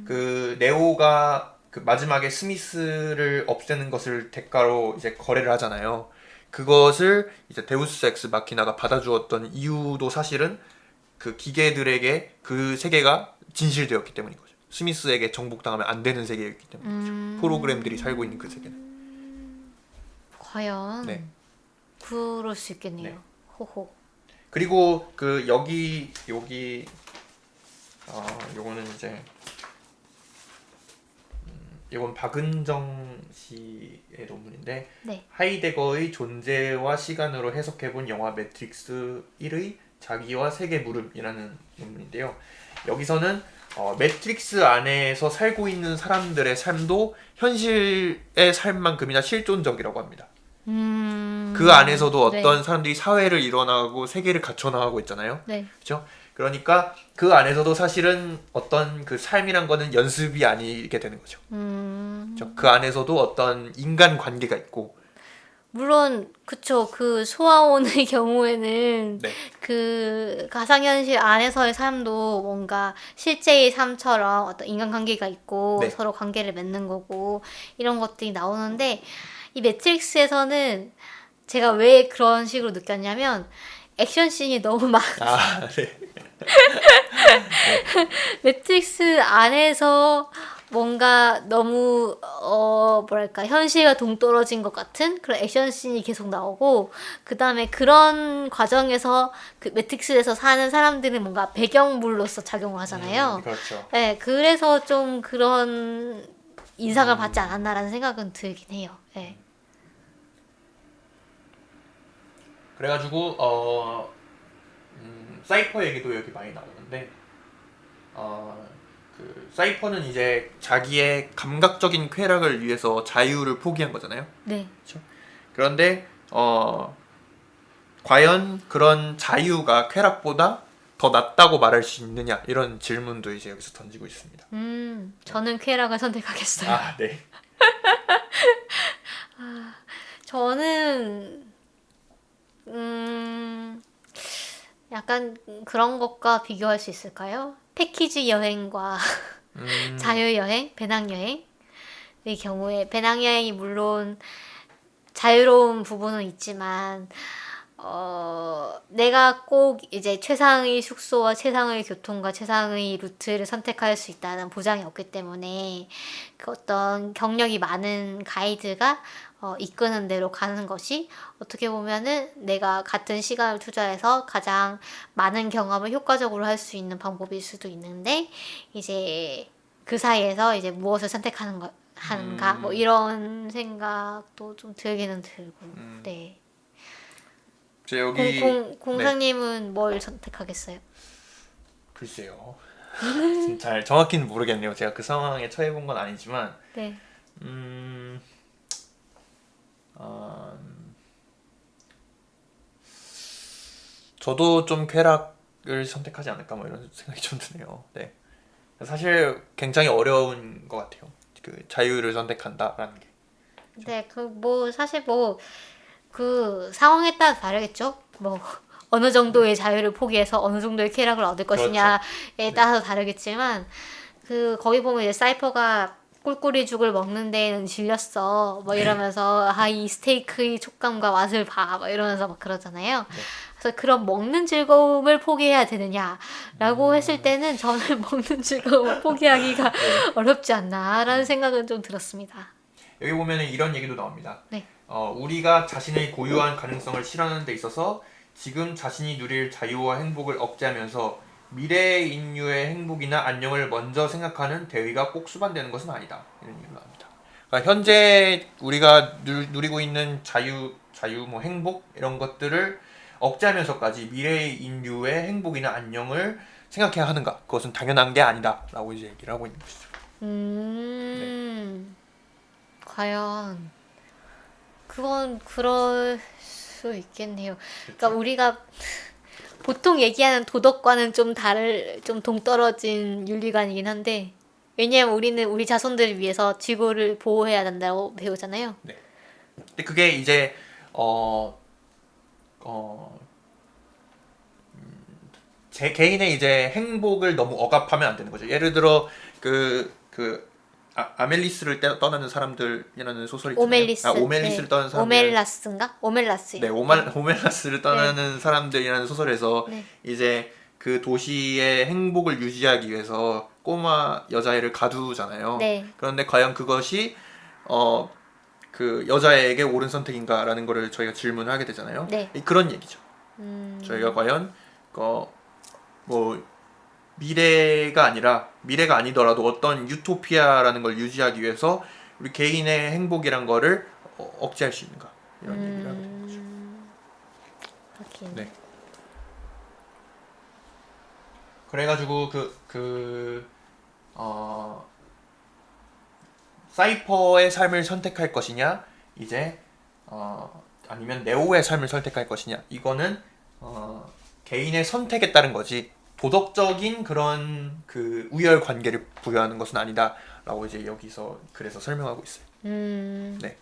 S2: 그 네오가 그 마지막에 스미스를 없애는 것을 대가로 이제 거래를 하잖아요. 그것을 이제 데우스 엑스 마키나가 받아주었던 이유도 사실은 그 기계들에게 그 세계가 진실되었기 때문인 거죠. 스미스에게 정복당하면 안 되는 세계였기 때문인 거죠. 프로그램들이 살고 있는 그 세계는.
S1: 과연
S2: 네.
S1: 그럴 수 있겠네요.
S2: 네.
S1: 호호.
S2: 그리고 그 여기 요거는 이제 이건 박은정 씨의 논문인데
S1: 네.
S2: 하이데거의 존재와 시간으로 해석해본 영화 매트릭스 1의 자기와 세계 물음이라는 논문인데요. 여기서는 매트릭스 안에서 살고 있는 사람들의 삶도 현실의 삶만큼이나 실존적이라고 합니다. 그 안에서도 어떤
S1: 네.
S2: 사람들이 사회를 이뤄나가고 세계를 갖춰나가고 있잖아요.
S1: 네.
S2: 그렇죠? 그러니까 그 안에서도 사실은 어떤 그 삶이란 거는 연습이 아니게 되는 거죠. 그렇죠? 그 안에서도 어떤 인간 관계가 있고
S1: 물론 그쵸. 그 소아원의 경우에는
S2: 네.
S1: 그 가상현실 안에서의 삶도 뭔가 실제의 삶처럼 어떤 인간관계가 있고
S2: 네.
S1: 서로 관계를 맺는 거고 이런 것들이 나오는데 이 매트릭스에서는 제가 왜 그런 식으로 느꼈냐면 액션씬이 너무
S2: 아, 네.
S1: 매트릭스 안에서 뭔가 너무 뭐랄까 현실과 동떨어진 것 같은 그런 액션씬이 계속 나오고, 그 다음에 그런 과정에서 그 매트릭스에서 사는 사람들은 뭔가 배경물로서 작용을 하잖아요.
S2: 그렇죠.
S1: 네, 그래서 좀 그런 인상을 받지 않았나라는 생각은 들긴 해요. 네.
S2: 그래가지고 사이퍼 얘기도 여기 많이 나오는데 그 사이퍼는 이제 자기의 감각적인 쾌락을 위해서 자유를 포기한 거잖아요.
S1: 네.
S2: 그렇죠? 그런데 과연 그런 자유가 쾌락보다 더 낫다고 말할 수 있느냐, 이런 질문도 이제 여기서 던지고 있습니다.
S1: 저는 쾌락을 선택하겠어요.
S2: 아, 네.
S1: 저는 약간 그런 것과 비교할 수 있을까요? 패키지 여행과 자유여행, 배낭여행의 경우에, 배낭여행이 물론 자유로운 부분은 있지만 내가 꼭 이제 최상의 숙소와 최상의 교통과 최상의 루트를 선택할 수 있다는 보장이 없기 때문에 그 어떤 경력이 많은 가이드가 이끄는 대로 가는 것이 어떻게 보면은 내가 같은 시간을 투자해서 가장 많은 경험을 효과적으로 할 수 있는 방법일 수도 있는데, 이제 그 사이에서 이제 무엇을 선택하는 거 하는가 뭐 이런 생각도 좀 들기는 들고. 네.
S2: 제 여기
S1: 공사님은 뭘 선택하겠어요?
S2: 글쎄요. 잘 정확히는 모르겠네요. 제가 그 상황에 처해 본 건 아니지만
S1: 네.
S2: 저도 좀 쾌락을 선택하지 않을까 뭐 이런 생각이 좀 드네요. 네. 사실 굉장히 어려운 것 같아요. 그 자유를 선택한다라는 게.
S1: 네, 그 뭐 사실 뭐 그 상황에 따라 다르겠죠. 뭐 어느 정도의 자유를 포기해서 어느 정도의 쾌락을 얻을 것이냐에
S2: 그렇죠.
S1: 따라서 다르겠지만, 그 거기 보면 이제 사이퍼가 꿀꿀이 죽을 먹는 데는 질렸어 뭐 이러면서 이 스테이크의 촉감과 맛을 봐 뭐 이러면서 막 그러잖아요. 그래서 그런 먹는 즐거움을 포기해야 되느냐라고 했을 때는 저는 먹는 즐거움을 포기하기가 어렵지 않나라는 생각은 좀 들었습니다.
S2: 여기 보면은 이런 얘기도 나옵니다.
S1: 네.
S2: 우리가 자신의 고유한 가능성을 실현하는 데 있어서 지금 자신이 누릴 자유와 행복을 억제하면서 미래의 인류의 행복이나 안녕을 먼저 생각하는 대의가 꼭 수반되는 것은 아니다. 이런 얘기가 나옵니다. 그러니까 현재 우리가 누리고 있는 자유 뭐 행복 이런 것들을 억제하면서까지 미래의 인류의 행복이나 안녕을 생각해야 하는가? 그것은 당연한 게 아니다라고 이제 얘기를 하고 있는 것이죠.
S1: 과연 그건 그럴 수 있겠네요. 그러니까 우리가 보통 얘기하는 도덕과는 좀 동떨어진 윤리관이긴 한데, 왜냐면 우리는 우리 자손들을 위해서 지구를 보호해야 된다고 배우잖아요.
S2: 네. 근데 그게 이제 제 개인의 이제 행복을 너무 억압하면 안 되는 거죠. 예를 들어 아멜리스를 떠나는 사람들이라는 소설이 있잖아요.
S1: 오멜리스.
S2: 오멜리스를 떠나는 사람들.
S1: 오멜라스인가? 오멜라스예요.
S2: 네, 오멜라스를 떠나는 사람들이라는 소설에서
S1: 네.
S2: 이제 그 도시의 행복을 유지하기 위해서 꼬마 여자애를 가두잖아요.
S1: 네.
S2: 그런데 과연 그것이 그 여자애에게 옳은 선택인가라는 거를 저희가 질문을 하게 되잖아요.
S1: 네.
S2: 그런 얘기죠. 저희가 과연 뭐 미래가 아니더라도 어떤 유토피아라는 걸 유지하기 위해서 우리 개인의 행복이란 거를 억제할 수 있는가, 이런 얘기를 하게 되는 거죠.
S1: 하긴.
S2: 네. 그래가지고 사이퍼의 삶을 선택할 것이냐, 이제 아니면 네오의 삶을 선택할 것이냐, 이거는 개인의 선택에 따른 거지 도덕적인 그런 그 우열 관계를 부여하는 것은 아니다라고 이제 여기서 그래서 설명하고 있어요. 네.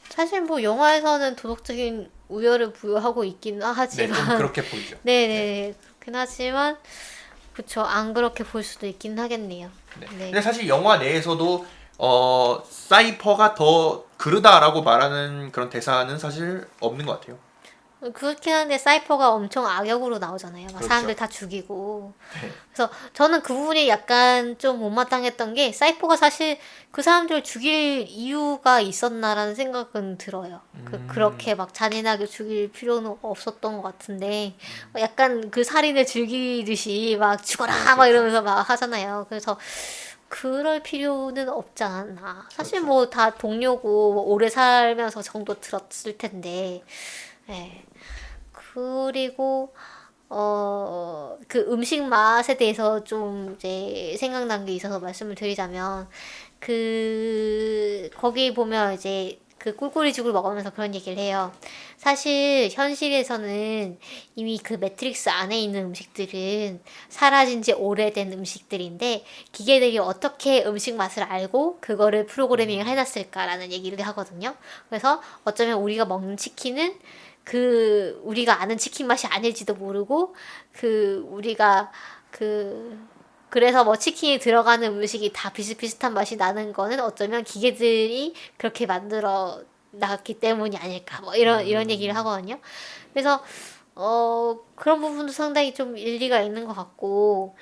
S1: 사실 뭐 영화에서는 도덕적인 우열을 부여하고 있긴
S2: 네,
S1: 하지만
S2: 좀 그렇게 보이죠.
S1: 네네, 그렇긴 하지만 그쵸, 안 그렇게 볼 수도 있긴 하겠네요.
S2: 네.
S1: 네.
S2: 근데 사실 영화 내에서도 사이퍼가 더 그르다라고 말하는 그런 대사는 사실 없는 것 같아요.
S1: 그렇긴 한데 사이퍼가 엄청 악역으로 나오잖아요. 막
S2: 그렇죠.
S1: 사람들 다 죽이고.
S2: 네.
S1: 그래서 저는 그 부분이 약간 좀 못마땅했던 게 사이퍼가 사실 그 사람들을 죽일 이유가 있었나라는 생각은 들어요. 그렇게 막 잔인하게 죽일 필요는 없었던 것 같은데 약간 그 살인을 즐기듯이 막 죽어라 막
S2: 그렇죠.
S1: 이러면서 막 하잖아요. 그래서 그럴 필요는 없지 않았나. 사실
S2: 그렇죠.
S1: 뭐 다 동료고 뭐 오래 살면서 정도 들었을 텐데. 예. 그리고 그 음식 맛에 대해서 좀 이제 생각난 게 있어서 말씀을 드리자면 거기 보면 이제 그 꿀꿀이죽을 먹으면서 그런 얘기를 해요. 사실 현실에서는 이미 그 매트릭스 안에 있는 음식들은 사라진 지 오래된 음식들인데 기계들이 어떻게 음식 맛을 알고 그거를 프로그래밍을 해놨을까라는 얘기를 하거든요. 그래서 어쩌면 우리가 먹는 치킨은 우리가 아는 치킨 맛이 아닐지도 모르고 우리가 그래서 뭐 치킨이 들어가는 음식이 다 비슷비슷한 맛이 나는 거는 어쩌면 기계들이 그렇게 만들어 놨기 때문이 아닐까 뭐 이런 얘기를 하거든요. 그래서 그런 부분도 상당히 좀 일리가 있는 것 같고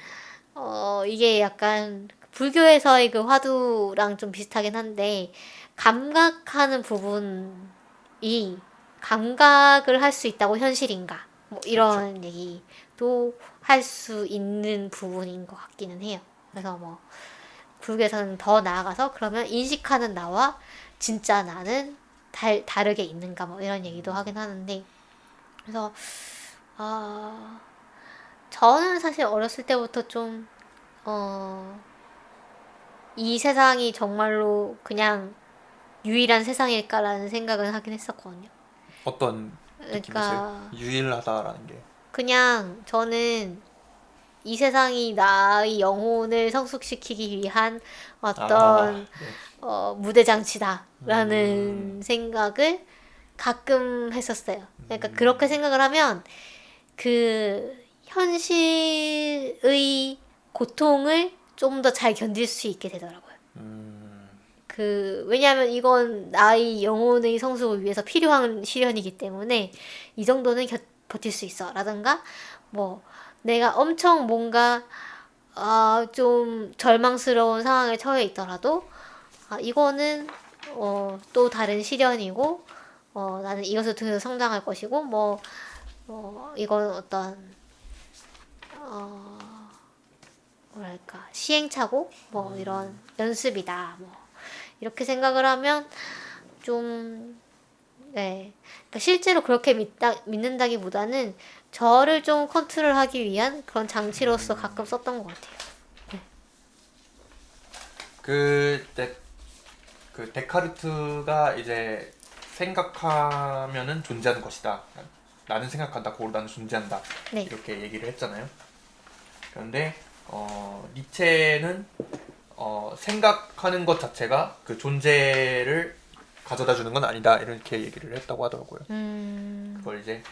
S1: 이게 약간 불교에서의 그 화두랑 좀 비슷하긴 한데 감각하는 부분이 감각을 할 수 있다고 현실인가 뭐 이런 얘기도 할 수 있는 부분인 것 같기는 해요. 그래서 뭐 불교에서는 더 나아가서 그러면 인식하는 나와 진짜 나는 다르게 있는가 뭐 이런 얘기도 하긴 하는데 그래서 아 저는 사실 어렸을 때부터 좀 이 세상이 정말로 그냥 유일한 세상일까라는 생각은 하긴 했었거든요.
S2: 어떤 느낌이세요?
S1: 그러니까
S2: 유일하다라는 게.
S1: 그냥 저는 이 세상이 나의 영혼을 성숙시키기 위한 어떤
S2: 네.
S1: 무대장치다라는 생각을 가끔 했었어요. 그러니까 그렇게 생각을 하면 그 현실의 고통을 좀 더 잘 견딜 수 있게 되더라고요. 왜냐하면 이건 나의 영혼의 성숙을 위해서 필요한 시련이기 때문에 이 정도는 버틸 수 있어. 라든가, 뭐, 내가 엄청 뭔가, 좀 절망스러운 상황에 처해 있더라도, 이거는, 또 다른 시련이고, 나는 이것을 통해서 성장할 것이고, 이건 어떤, 뭐랄까, 시행착오? 뭐, 이런 연습이다. 뭐, 이렇게 생각을 하면 좀, 네. 그러니까 실제로 그렇게 믿는다기보다는 저를 좀 컨트롤하기 위한 그런 장치로서 가끔 썼던 것 같아요.
S2: 그 데카르트가 이제 생각하면은 존재하는 것이다. 나는 생각한다, 고로 나는 존재한다.
S1: 네.
S2: 이렇게 얘기를 했잖아요. 그런데 니체는 생각하는 것 자체가 그 존재를 가져다 주는 건 아니다. 이렇게 얘기를 했다고 하더라고요. 그걸 이제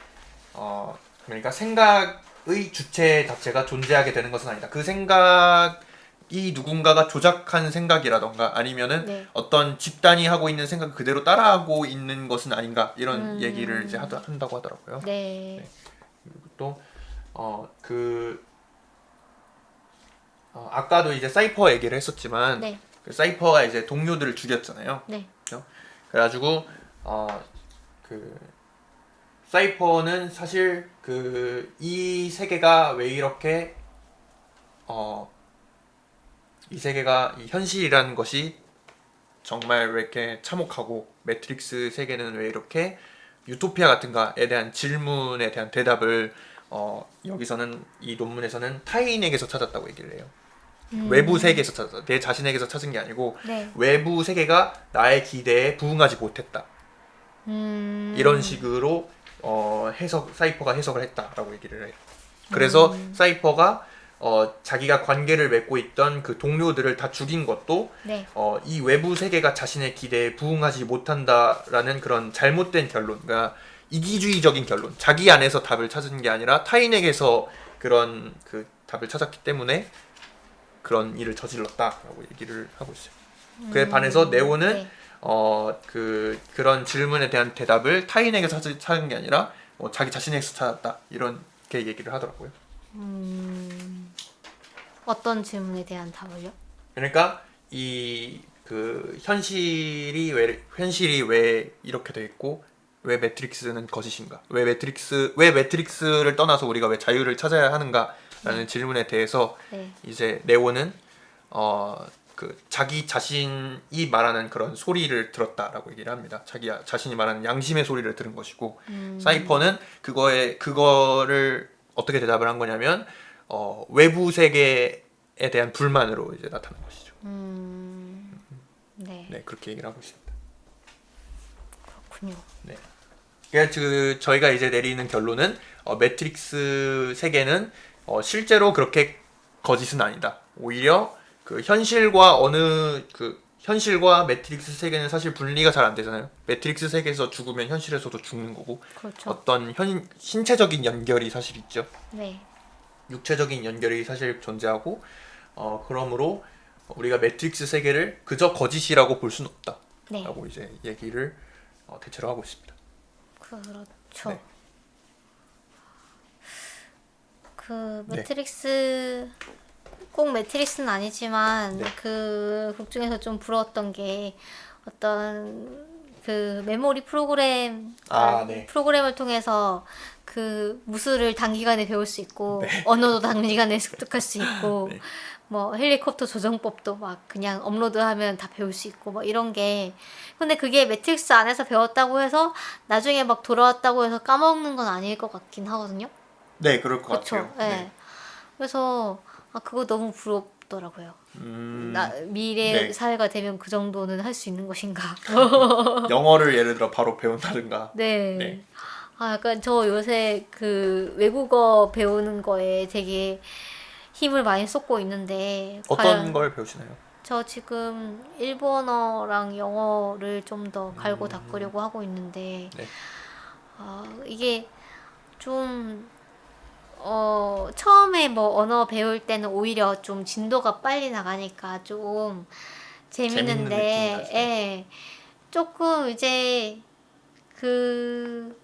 S2: 그러니까 생각의 주체 자체가 존재하게 되는 것은 아니다. 그 생각이 누군가가 조작한 생각이라던가 아니면은
S1: 네.
S2: 어떤 집단이 하고 있는 생각을 그대로 따라하고 있는 것은 아닌가 이런 얘기를 이제 한다고 하더라고요.
S1: 네.
S2: 네. 그리고 또 아까도 이제 사이퍼 얘기를 했었지만
S1: 네.
S2: 그 사이퍼가 이제 동료들을 죽였잖아요.
S1: 네.
S2: 그렇죠? 그래가지고 그 사이퍼는 사실 이 세계가 왜 이렇게 이 세계가 이 현실이라는 것이 정말 왜 이렇게 참혹하고 매트릭스 세계는 왜 이렇게 유토피아 같은가에 대한 질문에 대한 대답을 여기서는 이 논문에서는 타인에게서 찾았다고 얘기를 해요. 외부 세계에서 찾았다. 내 자신에게서 찾은 게 아니고
S1: 네.
S2: 외부 세계가 나의 기대에 부응하지 못했다. 이런 식으로 사이퍼가 해석을 했다라고 얘기를 해요. 그래서 사이퍼가 자기가 관계를 맺고 있던 그 동료들을 다 죽인 것도
S1: 네.
S2: 이 외부 세계가 자신의 기대에 부응하지 못한다라는 그런 잘못된 결론, 그러니까 이기주의적인 결론, 자기 안에서 답을 찾은 게 아니라 타인에게서 그런 그 답을 찾았기 때문에 그런 일을 저질렀다라고 얘기를 하고 있어요. 그에 반해서 네오는
S1: 네.
S2: 그런 질문에 대한 대답을 타인에게서 찾은 게 아니라 자기 자신에서 찾았다 이렇게 얘기를 하더라고요.
S1: 어떤 질문에 대한 답을요?
S2: 그러니까 이 그 현실이 왜 이렇게 돼 있고 왜 매트릭스는 거짓인가? 왜 매트릭스를 떠나서 우리가 왜 자유를 찾아야 하는가라는 질문에 대해서
S1: 네.
S2: 이제 네오는 그 자기 자신이 말하는 그런 소리를 들었다라고 얘기를 합니다. 자기 자신이 말하는 양심의 소리를 들은 것이고 사이퍼는 그거를 어떻게 대답을 한 거냐면 외부 세계에 대한 불만으로 이제 나타난 것이죠.
S1: 네.
S2: 네, 그렇게 얘기를 하고 있습니다.
S1: 그렇군요.
S2: 네. 그러니까 저희가 이제 내리는 결론은 매트릭스 세계는 실제로 그렇게 거짓은 아니다. 오히려 그 현실과 매트릭스 세계는 사실 분리가 잘 안 되잖아요. 매트릭스 세계에서 죽으면 현실에서도 죽는 거고
S1: 그렇죠.
S2: 어떤 신체적인 연결이 사실 있죠.
S1: 네.
S2: 육체적인 연결이 사실 존재하고 그러므로 우리가 매트릭스 세계를 그저 거짓이라고 볼 수는 없다.
S1: 네.
S2: 라고 이제 얘기를 대체로 하고 있습니다.
S1: 그렇죠.
S2: 네.
S1: 그
S2: 네.
S1: 매트릭스 꼭 매트릭스는 아니지만
S2: 네.
S1: 그 곡 중에서 좀 부러웠던 게 어떤 그 메모리 프로그램
S2: 네.
S1: 프로그램을 통해서 그 무술을 단기간에 배울 수 있고
S2: 네.
S1: 언어도 단기간에 습득할 수 있고
S2: 네.
S1: 뭐 헬리콥터 조정법도 막 그냥 업로드하면 다 배울 수 있고 뭐 이런 게 근데 그게 매트릭스 안에서 배웠다고 해서 나중에 막 돌아왔다고 해서 까먹는 건 아닐 것 같긴 하거든요.
S2: 네, 그럴 것
S1: 그렇죠.
S2: 같아요.
S1: 네. 그래서 그거 너무 부럽더라고요. 미래
S2: 네.
S1: 사회가 되면 그 정도는 할 수 있는 것인가.
S2: 영어를 예를 들어 바로 배운다든가.
S1: 네.
S2: 네.
S1: 약간 저 요새 그 외국어 배우는 거에 되게 힘을 많이 쏟고 있는데
S2: 어떤 걸 배우시나요?
S1: 저 지금 일본어랑 영어를 좀 더 갈고 닦으려고 하고 있는데
S2: 네.
S1: 이게 좀 처음에 뭐 언어 배울 때는 오히려 좀 진도가 빨리 나가니까 좀
S2: 재밌는 느낌이
S1: 재밌는데,
S2: 나죠.
S1: 예, 조금 이제 그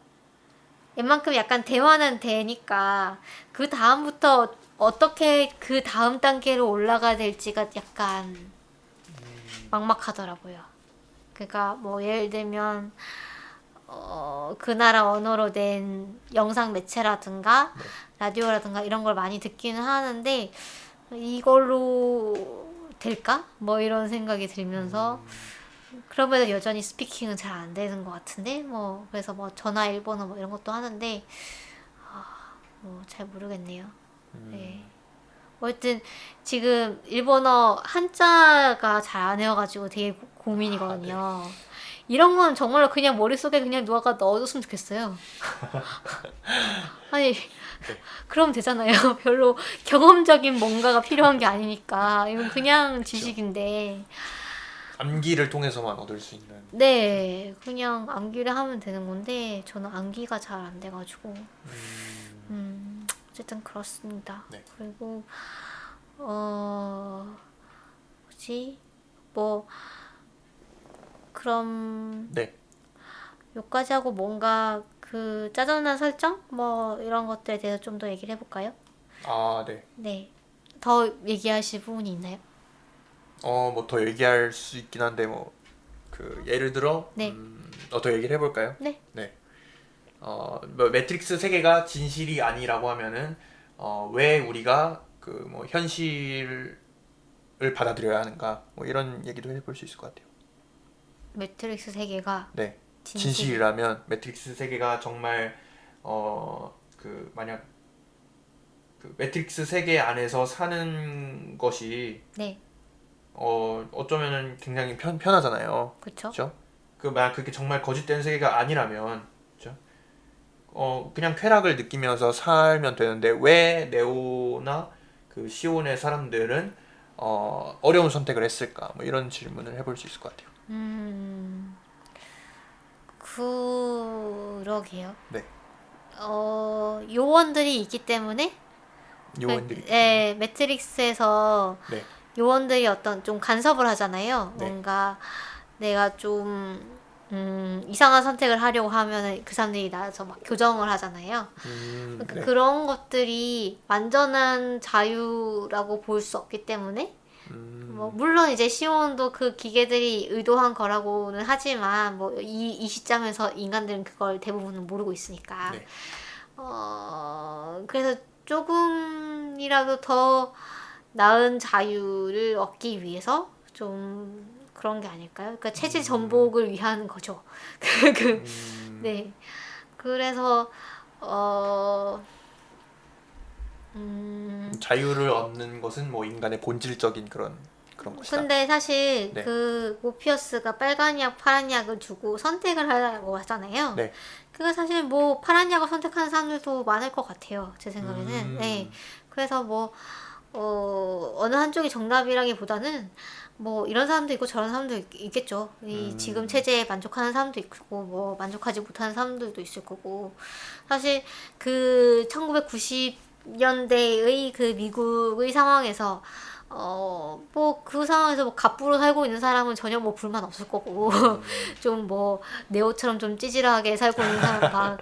S1: 웬만큼 약간 대화는 되니까 그 다음부터 어떻게 그 다음 단계로 올라가야 될지가 약간 막막하더라고요. 그러니까 뭐 예를 들면 그 나라 언어로 된 영상 매체라든가
S2: 네.
S1: 라디오라든가 이런 걸 많이 듣기는 하는데 이걸로 될까? 뭐 이런 생각이 들면서 그럼에도 여전히 스피킹은 잘 안 되는 것 같은데 뭐 그래서 뭐 전화 일본어 뭐 이런 것도 하는데 뭐 잘 모르겠네요. 네. 어쨌든 지금 일본어 한자가 잘 안 외워가지고 되게 고민이거든요. 이런 건 정말로 그냥 머릿속에 그냥 누가 넣어줬으면 좋겠어요. 아니 그럼 되잖아요. 별로 경험적인 뭔가가 필요한 게 아니니까 이건 그냥 지식인데
S2: 암기를 통해서만 얻을 수 있는.
S1: 네 그냥 암기를 하면 되는 건데 저는 암기가 잘 안 돼가지고 어쨌든 그렇습니다.
S2: 네.
S1: 그리고 뭐지 뭐 그럼
S2: 네.
S1: 여기까지 하고 뭔가 그 짜증난 설정 뭐 이런 것들에 대해서 좀 더 얘기를 해볼까요?
S2: 네.
S1: 네. 더 얘기하실 부분이 있나요?
S2: 뭐 더 얘기할 수 있긴 한데 뭐 그 예를 들어
S1: 네.
S2: 더 얘기를 해볼까요?
S1: 네.
S2: 네. 뭐 매트릭스 세계가 진실이 아니라고 하면은 왜 우리가 그 뭐 현실을 받아들여야 하는가 뭐 이런 얘기도 해볼 수 있을 것 같아요.
S1: 매트릭스 세계가
S2: 네.
S1: 진실.
S2: 진실이라면 매트릭스 세계가 정말 그 만약 그 매트릭스 세계 안에서 사는 것이
S1: 네.
S2: 어쩌면은 굉장히 편하잖아요.
S1: 그쵸?
S2: 그렇죠? 그 만약 그게 정말 거짓된 세계가 아니라면 그렇죠? 그냥 쾌락을 느끼면서 살면 되는데 왜 네오나 그 시온의 사람들은 어려운 선택을 했을까? 뭐 이런 질문을 해볼 수 있을 것 같아요.
S1: 그러게요.
S2: 네.
S1: 요원들이 있기 때문에
S2: 요원들이.
S1: 네, 매트릭스에서
S2: 네.
S1: 요원들이 어떤 좀 간섭을 하잖아요.
S2: 네.
S1: 뭔가 내가 좀 이상한 선택을 하려고 하면은 그 사람들이 나와서 막 교정을 하잖아요. 그러니까
S2: 네.
S1: 그런 것들이 완전한 자유라고 볼 수 없기 때문에 뭐 물론 이제 시온도 그 기계들이 의도한 거라고는 하지만 뭐 이 시점에서 인간들은 그걸 대부분은 모르고 있으니까
S2: 네.
S1: 그래서 조금이라도 더 나은 자유를 얻기 위해서 좀 그런 게 아닐까요? 그러니까 체질 전복을 위한 거죠. 그, 네. 그래서 어,
S2: 자유를 얻는 것은 뭐 인간의 본질적인 그런 것이다.
S1: 근데 사실
S2: 네.
S1: 그 모피어스가 빨간 약, 파란 약을 주고 선택을 하라고 하잖아요.
S2: 네.
S1: 그거 사실 뭐 파란 약을 선택하는 사람들도 많을 것 같아요. 제 생각에는. 네. 그래서 뭐 어느 한쪽이 정답이라기보다는 뭐 이런 사람도 있고 저런 사람도 있겠죠. 이 지금 체제에 만족하는 사람도 있고 뭐 만족하지 못하는 사람들도 있을 거고. 사실 그 1990년대의 그 미국의 상황에서 뭐 그 상황에서 뭐 갑부로 살고 있는 사람은 전혀 뭐 불만 없을 거고 좀 뭐 네오처럼 좀 찌질하게 살고 있는 사람 막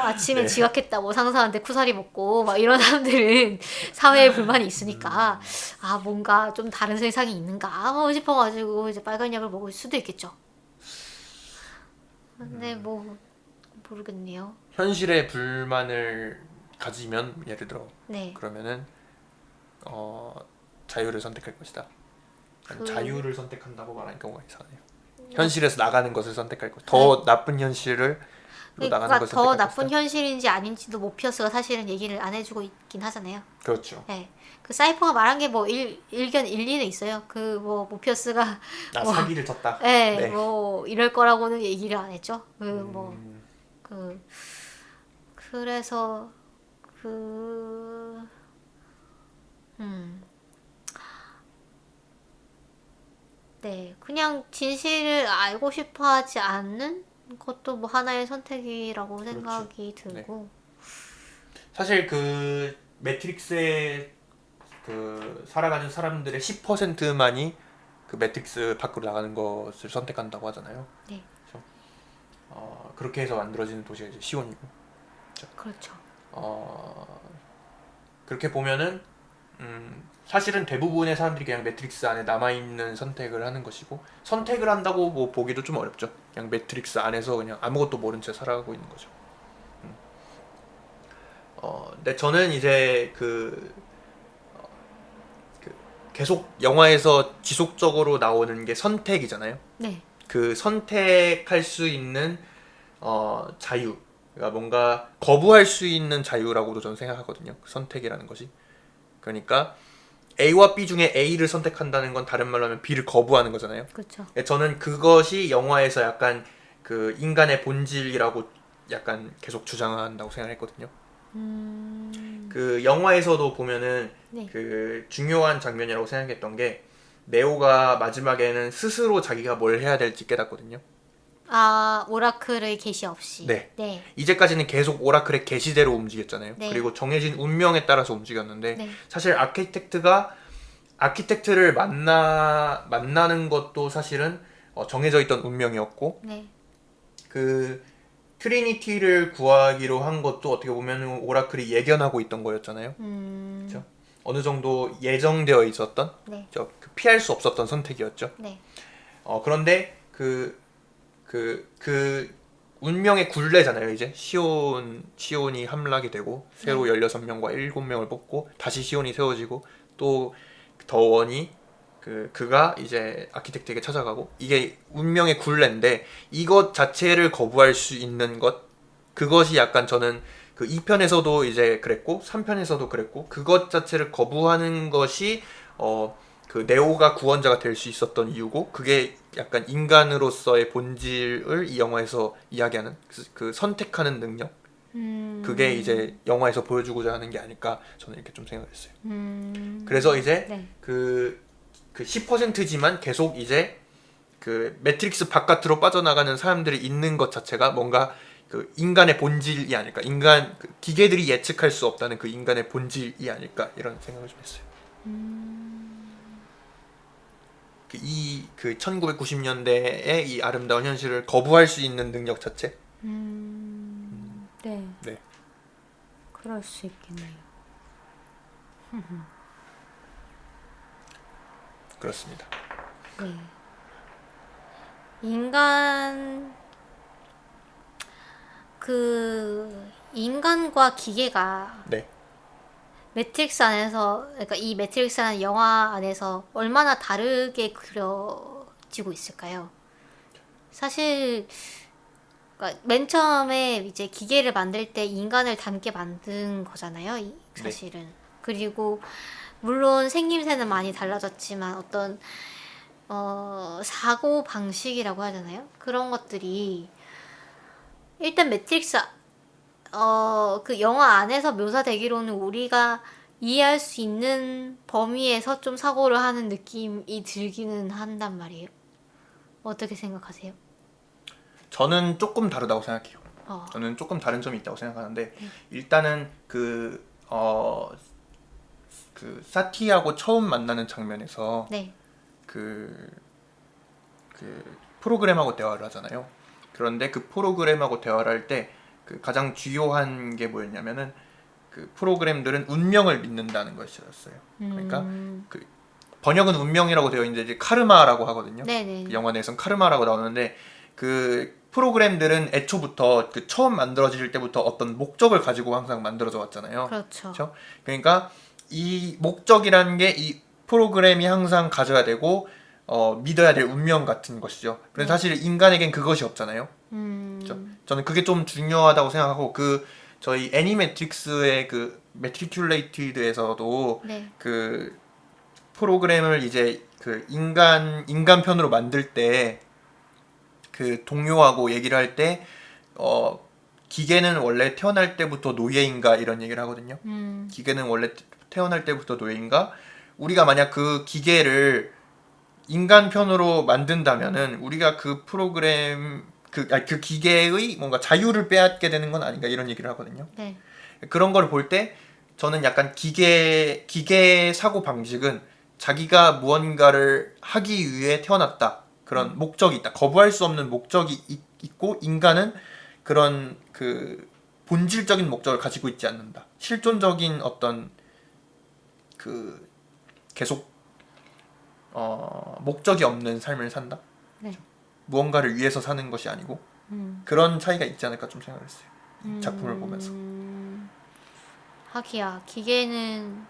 S1: 아침에
S2: 네.
S1: 지각했다고 상사한테 쿠사리 먹고 막 이런 사람들은 사회에 불만이 있으니까 아 뭔가 좀 다른 세상이 있는가 싶어가지고 이제 빨간 약을 먹을 수도 있겠죠. 근데 뭐 모르겠네요.
S2: 현실에 불만을 가지면 예를 들어
S1: 네.
S2: 그러면은 자유를 선택할 것이다. 아니, 자유를 선택한다고 말하는 경우가 이상하네요. 현실에서 나가는 것을 선택할 것. 더 나쁜 현실을 나가는
S1: 그러니까
S2: 것을
S1: 더
S2: 선택할
S1: 나쁜
S2: 것이다.
S1: 현실인지 아닌지도 모피어스가 사실은 얘기를 안 해주고 있긴 하잖아요.
S2: 그렇죠.
S1: 네. 그 사이퍼가 말한 게 뭐 일견 일리는 있어요. 그 뭐 모피어스가 뭐
S2: 사기를 쳤다.
S1: 네,
S2: 네.
S1: 뭐 이럴 거라고는 얘기를 안 했죠. 그래서 그 네, 그냥 진실을 알고 싶어 하지 않는 것도 뭐 하나의 선택이라고 생각이 들고.
S2: 사실 그 매트릭스에 그 살아가는 사람들의 10%만이 그 매트릭스 밖으로 나가는 것을 선택한다고 하잖아요.
S1: 네.
S2: 그렇게 해서 만들어지는 도시가 이제 시온이고.
S1: 그렇죠.
S2: 그렇게 보면은 사실은 대부분의 사람들이 그냥 매트릭스 안에 남아있는 선택을 하는 것이고 선택을 한다고 뭐 보기도 좀 어렵죠. 그냥 매트릭스 안에서 그냥 아무것도 모른 채 살아가고 있는 거죠. 근데 저는 이제 그 계속 영화에서 지속적으로 나오는 게 선택이잖아요.
S1: 네.
S2: 그 선택할 수 있는 자유, 그러니까 뭔가 거부할 수 있는 자유라고도 저는 생각하거든요. 그 선택이라는 것이. 그러니까 A와 B 중에 A를 선택한다는 건 다른 말로 하면 B를 거부하는 거잖아요.
S1: 그렇죠.
S2: 저는 그것이 영화에서 약간 그 인간의 본질이라고 약간 계속 주장한다고 생각했거든요. 그 영화에서도 보면은
S1: 네.
S2: 그 중요한 장면이라고 생각했던 게 네오가 마지막에는 스스로 자기가 뭘 해야 될지 깨닫거든요.
S1: 아, 오라클의 계시 없이.
S2: 네.
S1: 네.
S2: 이제까지는 계속 오라클의 계시대로 움직였잖아요.
S1: 네.
S2: 그리고 정해진 운명에 따라서 움직였는데
S1: 네.
S2: 사실 아키텍트를 만나는 것도 사실은 정해져 있던 운명이었고
S1: 네.
S2: 그 트리니티를 구하기로 한 것도 어떻게 보면 오라클이 예견하고 있던 거였잖아요. 그렇죠? 어느 정도 예정되어 있었던
S1: 네.
S2: 그 피할 수 없었던 선택이었죠.
S1: 네.
S2: 그런데 그 운명의 굴레잖아요. 이제 시온이 함락이 되고 새로 16명과 7명을 뽑고 다시 시온이 세워지고 또 더원이 그가 이제 아키텍트에게 찾아가고 이게 운명의 굴레인데 이것 자체를 거부할 수 있는 것 그것이 약간 저는 그 2편에서도 이제 그랬고 3편에서도 그랬고 그것 자체를 거부하는 것이 그 네오가 구원자가 될 수 있었던 이유고 그게 약간 인간으로서의 본질을 이 영화에서 이야기하는 그 선택하는 능력 그게 이제 영화에서 보여주고자 하는 게 아닐까 저는 이렇게 좀 생각했어요. 그래서 이제
S1: 네.
S2: 그 10%지만 계속 이제 그 매트릭스 바깥으로 빠져나가는 사람들이 있는 것 자체가 뭔가 그 인간의 본질이 아닐까 그 기계들이 예측할 수 없다는 그 인간의 본질이 아닐까 이런 생각을 좀 했어요. 그 1990년대의 이 아름다운 현실을 거부할 수 있는 능력 자체.
S1: 네.
S2: 네.
S1: 그럴 수 있겠네요.
S2: 그렇습니다.
S1: 네. 인간과 기계가
S2: 네.
S1: 매트릭스 안에서, 그러니까 이 매트릭스라는 영화 안에서 얼마나 다르게 그려지고 있을까요? 사실, 그러니까 맨 처음에 이제 기계를 만들 때 인간을 닮게 만든 거잖아요, 사실은. 그리고 물론 생김새는 많이 달라졌지만 어떤 사고 방식이라고 하잖아요. 그런 것들이 일단 매트릭스 그 영화 안에서 묘사되기로는 우리가 이해할 수 있는 범위에서 좀 사고를 하는 느낌이 들기는 한단 말이에요. 어떻게 생각하세요?
S2: 저는 조금 다르다고 생각해요.
S1: 어.
S2: 저는 조금 다른 점이 있다고 생각하는데 일단은 그 사티하고 처음 만나는 장면에서
S1: 네.
S2: 그 프로그램하고 대화를 하잖아요. 그런데 그 프로그램하고 대화를 할 때 그 가장 주요한 게 뭐였냐면은 그 프로그램들은 운명을 믿는다는 것이었어요. 그러니까 그 번역은 운명이라고 되어 있는데 이제 카르마라고 하거든요.
S1: 네네.
S2: 그 영화 내에서는 카르마라고 나오는데 그 프로그램들은 애초부터 그 처음 만들어질 때부터 어떤 목적을 가지고 항상 만들어져 왔잖아요.
S1: 그렇죠.
S2: 그렇죠? 그러니까 이 목적이라는 게 이 프로그램이 항상 가져야 되고 믿어야 될 운명 같은 것이죠. 그래서 사실 인간에겐 그것이 없잖아요. 그렇죠? 저는 그게 좀 중요하다고 생각하고 그 저희 애니매트릭스의 그 매트리큘레이티드에서도
S1: 네.
S2: 그 프로그램을 이제 그 인간 편으로 만들 때 그 동료하고 얘기를 할 때 기계는 원래 태어날 때부터 노예인가 이런 얘기를 하거든요. 기계는 원래 태어날 때부터 노예인가? 우리가 만약 그 기계를 인간 편으로 만든다면은 우리가 그 프로그램 그 기계의 뭔가 자유를 빼앗게 되는 건 아닌가 이런 얘기를 하거든요.
S1: 네.
S2: 그런 걸 볼 때 저는 약간 기계 사고 방식은 자기가 무언가를 하기 위해 태어났다. 그런 목적이 있다. 거부할 수 없는 목적이 있고 인간은 그런 그 본질적인 목적을 가지고 있지 않는다. 실존적인 어떤 그 계속 목적이 없는 삶을 산다.
S1: 네.
S2: 무언가를 위해서 사는 것이 아니고 그런 차이가 있지 않을까 좀 생각을 했어요. 이 작품을 보면서.
S1: 하기야 기계는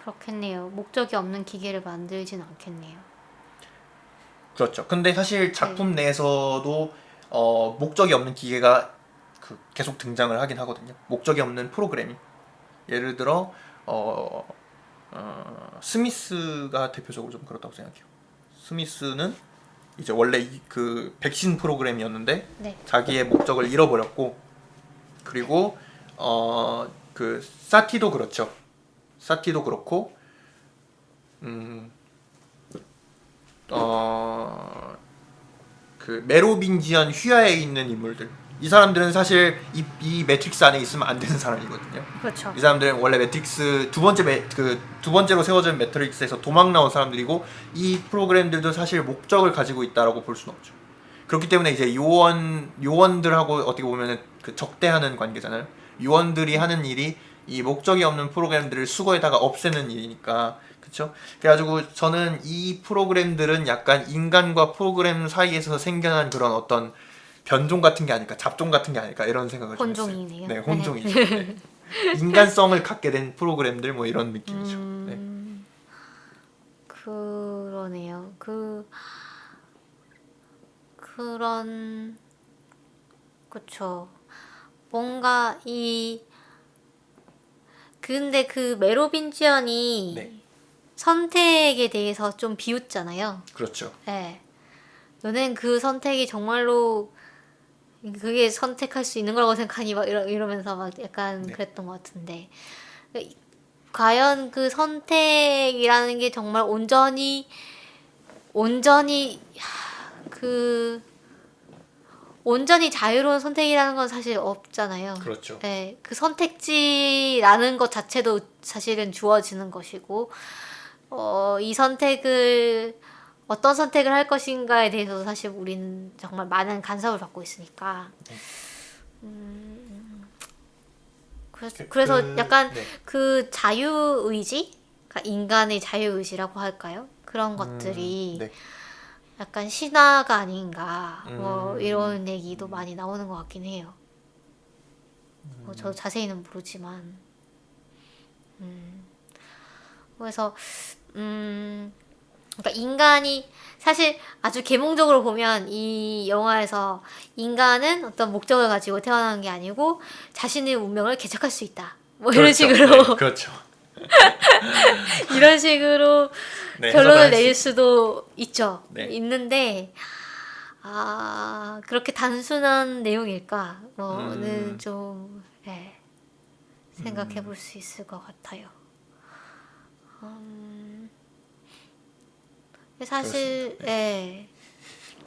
S1: 그렇겠네요. 목적이 없는 기계를 만들진 않겠네요.
S2: 그렇죠. 근데 사실 작품 내에서도 목적이 없는 기계가 계속 등장을 하긴 하거든요. 목적이 없는 프로그램이. 예를 들어 스미스가 대표적으로 좀 그렇다고 생각해요. 스미스는 이제 원래 그 백신 프로그램이었는데
S1: 네.
S2: 자기의 목적을 잃어버렸고 그리고 그 사티도 그렇죠. 사티도 그렇고 그 메로빙지안 휘하에 있는 인물들 이 사람들은 사실 이 매트릭스 안에 있으면 안 되는 사람이거든요.
S1: 그렇죠.
S2: 이 사람들은 원래 매트릭스 두 번째로 세워진 매트릭스에서 도망 나온 사람들이고 이 프로그램들도 사실 목적을 가지고 있다라고 볼 수는 없죠. 그렇기 때문에 이제 요원들하고 어떻게 보면은 그 적대하는 관계잖아요. 요원들이 하는 일이 이 목적이 없는 프로그램들을 수거에다가 없애는 일이니까 그렇죠. 그래가지고 저는 이 프로그램들은 약간 인간과 프로그램 사이에서 생겨난 그런 어떤 변종 같은 게 아닐까, 잡종 같은 게 아닐까 이런 생각을 좀 했어요.
S1: 혼종이네요.
S2: 네, 혼종이죠. 네. 인간성을 갖게 된 프로그램들 뭐 이런 느낌이죠. 네.
S1: 그러네요. 그런 그쵸. 뭔가 근데 그 메로빈지언이
S2: 네.
S1: 선택에 대해서 좀 비웃잖아요.
S2: 그렇죠.
S1: 네. 너넨 그 선택이 정말로 그게 선택할 수 있는 거라고 생각하니 막 이러면서 막 약간
S2: 네.
S1: 그랬던 것 같은데 과연 그 선택이라는 게 정말 온전히 온전히 자유로운 선택이라는 건 사실 없잖아요.
S2: 그렇죠.
S1: 네, 그 선택지라는 것 자체도 사실은 주어지는 것이고 이 선택을 어떤 선택을 할 것인가에 대해서 사실 우리는 정말 많은 간섭을 받고 있으니까. 그래서 약간
S2: 네.
S1: 그 자유의지, 그러니까 인간의 자유의지라고 할까요? 그런 것들이
S2: 네.
S1: 약간 신화가 아닌가 뭐
S2: 음.
S1: 이런 얘기도 많이 나오는 것 같긴 해요. 저도 자세히는 모르지만 그래서 그러니까 인간이 사실 아주 계몽적으로 보면 이 영화에서 인간은 어떤 목적을 가지고 태어난 게 아니고 자신의 운명을 개척할 수 있다. 뭐 이런
S2: 그렇죠.
S1: 식으로
S2: 네, 그렇죠.
S1: 이런 식으로
S2: 네, 해석을
S1: 결론을
S2: 할
S1: 내릴
S2: 수
S1: 수도 있죠.
S2: 네.
S1: 있는데 그렇게 단순한 내용일까? 뭐는
S2: 음.
S1: 좀 생각해 볼 수 있을 것 같아요. 사실
S2: 그렇습니다. 네.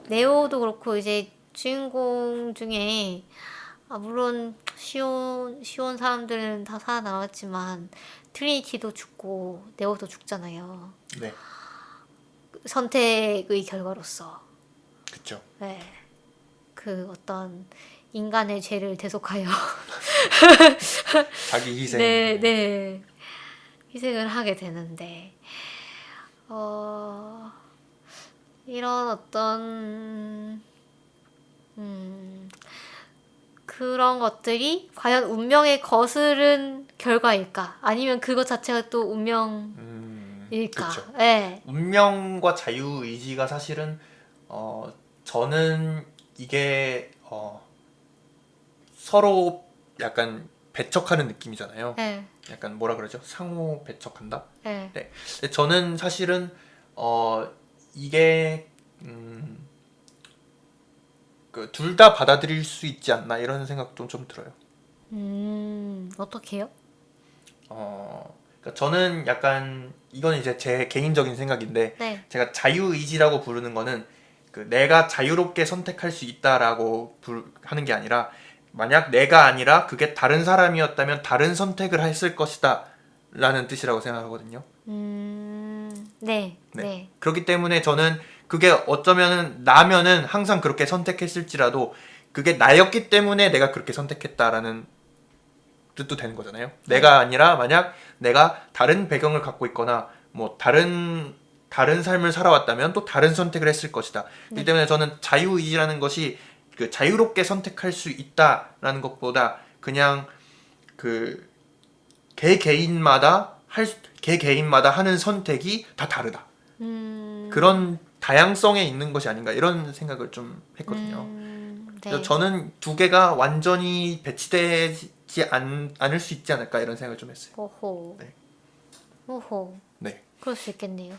S1: 네오도 그렇고 이제 주인공 중에 물론 시온 사람들은 다 살아남았지만 트리니티도 죽고 네오도 죽잖아요.
S2: 네.
S1: 선택의 결과로서.
S2: 그렇죠.
S1: 네. 그 어떤 인간의 죄를 대속하여
S2: 자기 희생.
S1: 네. 희생을 하게 되는데 이런 어떤 그런 것들이 과연 운명에 거스른 결과일까? 아니면 그것 자체가 또 운명일까?
S2: 그렇죠.
S1: 네.
S2: 운명과 자유 의지가 사실은 저는 이게 서로 약간 배척하는 느낌이잖아요.
S1: 네.
S2: 약간 뭐라 그러죠? 상호 배척한다.
S1: 네.
S2: 네. 근데 저는 사실은 이게 그 둘 다 받아들일 수 있지 않나 이런 생각도 좀 들어요.
S1: 어떻게요?
S2: 그러니까 저는 약간 이건 이제 제 개인적인 생각인데
S1: 네.
S2: 제가 자유의지라고 부르는 거는 그 내가 자유롭게 선택할 수 있다라고 하는 게 아니라 만약 내가 아니라 그게 다른 사람이었다면 다른 선택을 했을 것이다 라는 뜻이라고 생각하거든요.
S1: 네.
S2: 네.
S1: 네.
S2: 그렇기 때문에 저는 그게 어쩌면은 나면은 항상 그렇게 선택했을지라도 그게 나였기 때문에 내가 그렇게 선택했다라는 뜻도 되는 거잖아요. 내가 아니라 만약 내가 다른 배경을 갖고 있거나 뭐 다른 삶을 살아왔다면 또 다른 선택을 했을 것이다. 그렇기 때문에 저는 자유의지라는 것이 그 자유롭게 선택할 수 있다라는 것보다 그냥 그 개 개인마다 하는 선택이 다 다르다. 그런 다양성에 있는 것이 아닌가 이런 생각을 좀 했거든요. 그래서
S1: 네.
S2: 저는 두 개가 완전히 배치되지 않을 수 있지 않을까 이런 생각을 좀 했어요.
S1: 오호.
S2: 네.
S1: 오호.
S2: 네,
S1: 그럴 수 있겠네요.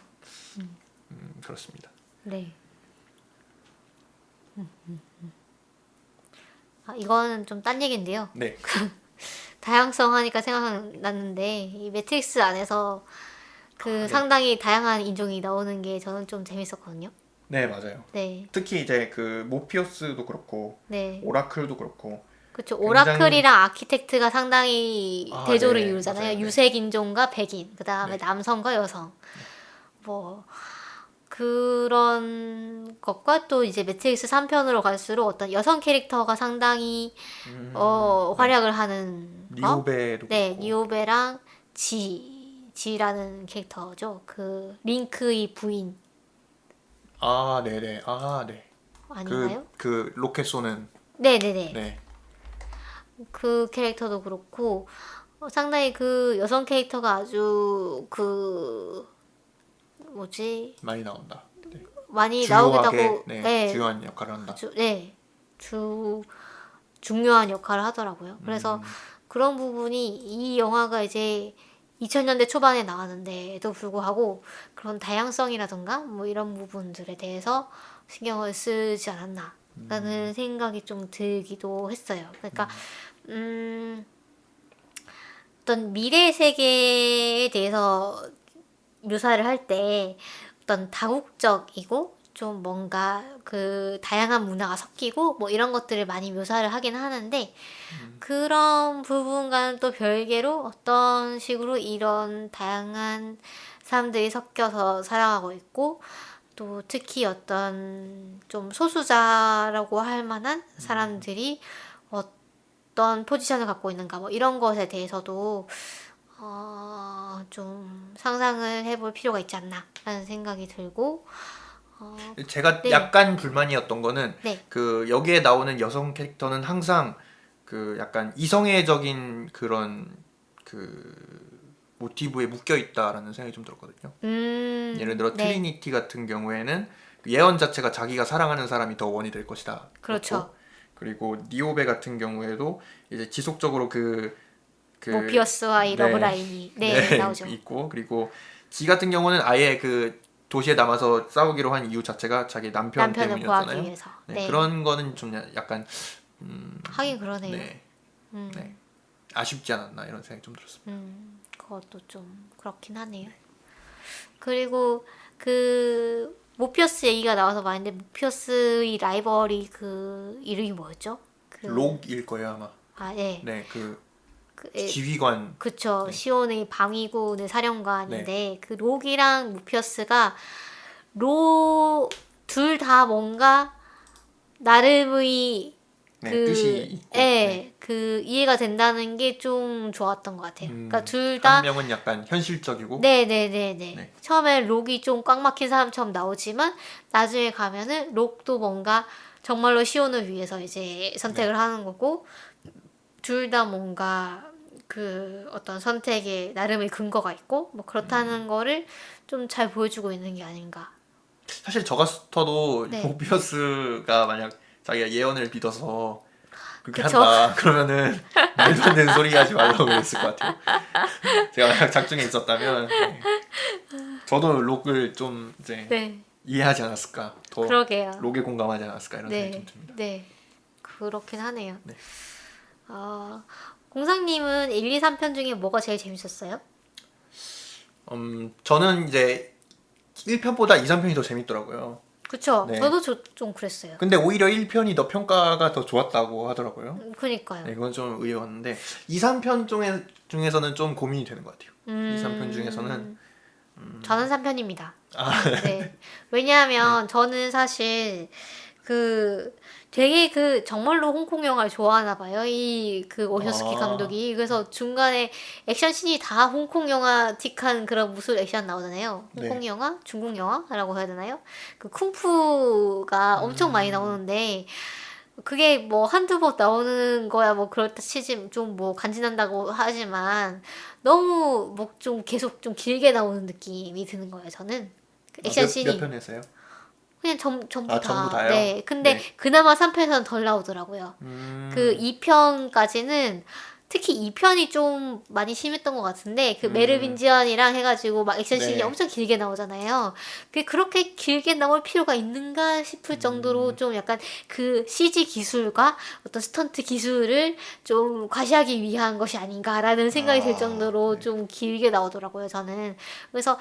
S2: 그렇습니다.
S1: 네. 이거는 좀 딴 얘기인데요.
S2: 네,
S1: 다양성 하니까 생각났는데 이 매트릭스 안에서
S2: 네.
S1: 상당히 다양한 인종이 나오는 게 저는 좀 재밌었거든요.
S2: 네 맞아요.
S1: 네.
S2: 특히 이제 그 모피어스도 그렇고
S1: 네.
S2: 오라클도 그렇고
S1: 그렇죠.
S2: 굉장히-
S1: 오라클이랑 아키텍트가 상당히 대조를
S2: 네,
S1: 이루잖아요.
S2: 맞아요. 네.
S1: 유색 인종과 백인, 그 다음에
S2: 네.
S1: 남성과 여성. 뭐 그런 것과 또 이제 매트릭스 3편으로 갈수록 어떤 여성 캐릭터가 상당히
S2: 네.
S1: 활약을 하는 거.
S2: 니오베도
S1: 네,
S2: 그렇고.
S1: 니오베랑 지라는 캐릭터죠. 그 링크의 부인
S2: 네네. 네.
S1: 아닌가요?
S2: 그 로켓 쏘는
S1: 네네네.
S2: 네.
S1: 그 캐릭터도 그렇고 상당히 그 여성 캐릭터가 아주 뭐지
S2: 많이 나온다. 네.
S1: 많이 나오기도
S2: 주요하게
S1: 하고 네,
S2: 중요한 역할을 한다.
S1: 중요한 역할을 하더라고요. 그래서 그런 부분이 이 영화가 이제 2000년대 초반에 나왔는데도 불구하고 그런 다양성이라든가 뭐 이런 부분들에 대해서 신경을 쓰지 않았나라는 생각이 좀 들기도 했어요. 그러니까 어떤 미래 세계에 대해서 묘사를 할 때 어떤 다국적이고 좀 뭔가 그 다양한 문화가 섞이고 뭐 이런 것들을 많이 묘사를 하긴 하는데 그런 부분과는 또 별개로 어떤 식으로 이런 다양한 사람들이 섞여서 살아가고 있고 또 특히 어떤 좀 소수자라고 할 만한 사람들이 어떤 포지션을 갖고 있는가 뭐 이런 것에 대해서도 좀 상상을 해볼 필요가 있지 않나 라는 생각이 들고
S2: 제가
S1: 네.
S2: 약간 불만이었던 거는
S1: 네.
S2: 그 여기에 나오는 여성 캐릭터는 항상 그 약간 이성애적인 그런 그 모티브에 묶여 있다라는 생각이 좀 들었거든요. 예를 들어
S1: 네.
S2: 트리니티 같은 경우에는 그 예언 자체가 자기가 사랑하는 사람이 더 원이 될 것이다.
S1: 그렇죠.
S2: 그리고 니오베 같은 경우에도 이제 지속적으로 그
S1: 모피어스와의
S2: 네.
S1: 러브라인이 나오죠.
S2: 있고 그리고 지 같은 경우는 아예 그 도시에 남아서 싸우기로 한 이유 자체가 자기 남편
S1: 남편을 구하기
S2: 때문이었잖아요.
S1: 위해서.
S2: 네,
S1: 네.
S2: 그런 거는 좀 약간
S1: 하긴 그러네요.
S2: 네, 네. 아쉽지 않았나 이런 생각이 좀 들었습니다.
S1: 그것도 좀 그렇긴 하네요. 그리고 그 모피어스 얘기가 나와서 말인데 모피어스의 라이벌이 그 이름이 뭐였죠? 그
S2: 록일 거예요 아마.
S1: 예.
S2: 네, 그
S1: 예,
S2: 지휘관.
S1: 그쵸.
S2: 네.
S1: 시온의 방위군의 사령관인데
S2: 네.
S1: 그 록이랑 모피어스가 둘 다 뭔가 나름의
S2: 네,
S1: 그
S2: 뜻이 있고. 네.
S1: 그 이해가 된다는 게 좀 좋았던 것 같아요. 그러니까 둘
S2: 한
S1: 다
S2: 명은 약간 현실적이고.
S1: 네네네네.
S2: 네.
S1: 처음에 록이 좀 꽉 막힌 사람처럼 나오지만 나중에 가면은 록도 뭔가 정말로 시온을 위해서 이제 선택을 하는 거고 둘 다 뭔가 그 어떤 선택에 나름의 근거가 있고 뭐 그렇다는 거를 좀 잘 보여주고 있는 게 아닌가.
S2: 사실 저 같아도
S1: 네.
S2: 모비어스가 만약 자기가 예언을 믿어서 그렇게
S1: 그쵸.
S2: 한다 그러면은 말도 안 되는 소리 하지 말라고 그랬을 것 같아요. 제가 만약 작중에 있었다면 네. 저도 록을 좀 이제
S1: 네.
S2: 이해하지 않았을까, 더
S1: 그러게요.
S2: 록에 공감하지 않았을까 이런 생각이
S1: 네.
S2: 좀 듭니다.
S1: 네. 그렇긴 하네요.
S2: 네.
S1: 공상님은 1, 2, 3편 중에 뭐가 제일 재밌었어요?
S2: 저는 이제 1편보다 2, 3편이 더 재밌더라고요.
S1: 그쵸.
S2: 네.
S1: 저도 좀 그랬어요.
S2: 근데 오히려 1편이 더 평가가 더 좋았다고 하더라고요.
S1: 그니까요.
S2: 네, 이건 좀 의외였는데 2, 3편 중에서는 좀 고민이 되는 것 같아요. 2, 3편 중에서는
S1: 저는 3편입니다.
S2: 아,
S1: 네. 왜냐하면 저는 사실 그 되게 그 정말로 홍콩 영화를 좋아하나 봐요. 이 그 오쇼스키
S2: 아.
S1: 감독이. 그래서 중간에 액션씬이 다 홍콩 영화틱한 그런 무술 액션 나오잖아요. 홍콩
S2: 네.
S1: 영화, 중국 영화라고 해야 되나요? 그 쿵푸가 엄청 많이 나오는데 그게 뭐 한두 번 나오는 거야 뭐 그렇다 치지 좀 뭐 간지난다고 하지만 너무 뭐 좀 계속 좀 길게 나오는 느낌이 드는 거예요. 저는 그 액션
S2: 몇
S1: 씬이
S2: 편에서요?
S1: 그냥 전부
S2: 아,
S1: 다.
S2: 전부 다요?
S1: 네. 근데
S2: 네.
S1: 그나마 3편에서는 덜 나오더라고요. 그 2편까지는 특히 2편이 좀 많이 심했던 것 같은데 그 메르빈지언이랑 해가지고 막 액션씬이
S2: 네.
S1: 엄청 길게 나오잖아요. 그게 그렇게 길게 나올 필요가 있는가 싶을 정도로 좀 약간 그 CG 기술과 어떤 스턴트 기술을 좀 과시하기 위한 것이 아닌가라는 생각이 들 정도로
S2: 네.
S1: 좀 길게 나오더라고요, 저는. 그래서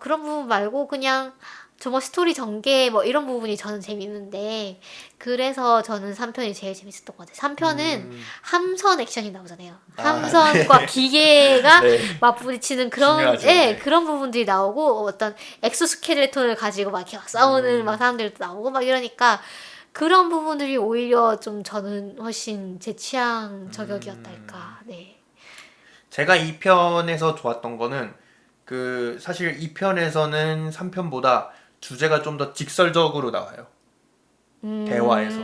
S1: 그런 부분 말고 그냥 정말 스토리 전개 뭐 이런 부분이 저는 재밌는데 그래서 저는 3편이 제일 재밌었던 것 같아요. 3편은 함선 액션이 나오잖아요. 함선과
S2: 네.
S1: 기계가
S2: 네.
S1: 맞부딪히는 그런
S2: 중요하죠. 네.
S1: 그런 부분들이 나오고 어떤 엑소스켈레톤을 가지고 막 이렇게 막 싸우는 막 사람들도 나오고 막 이러니까 그런 부분들이 오히려 좀 저는 훨씬 제 취향 저격이었달까. 네.
S2: 제가 2편에서 좋았던 거는 그 사실 2편에서는 3편보다 주제가 좀 더 직설적으로 나와요. 대화에서.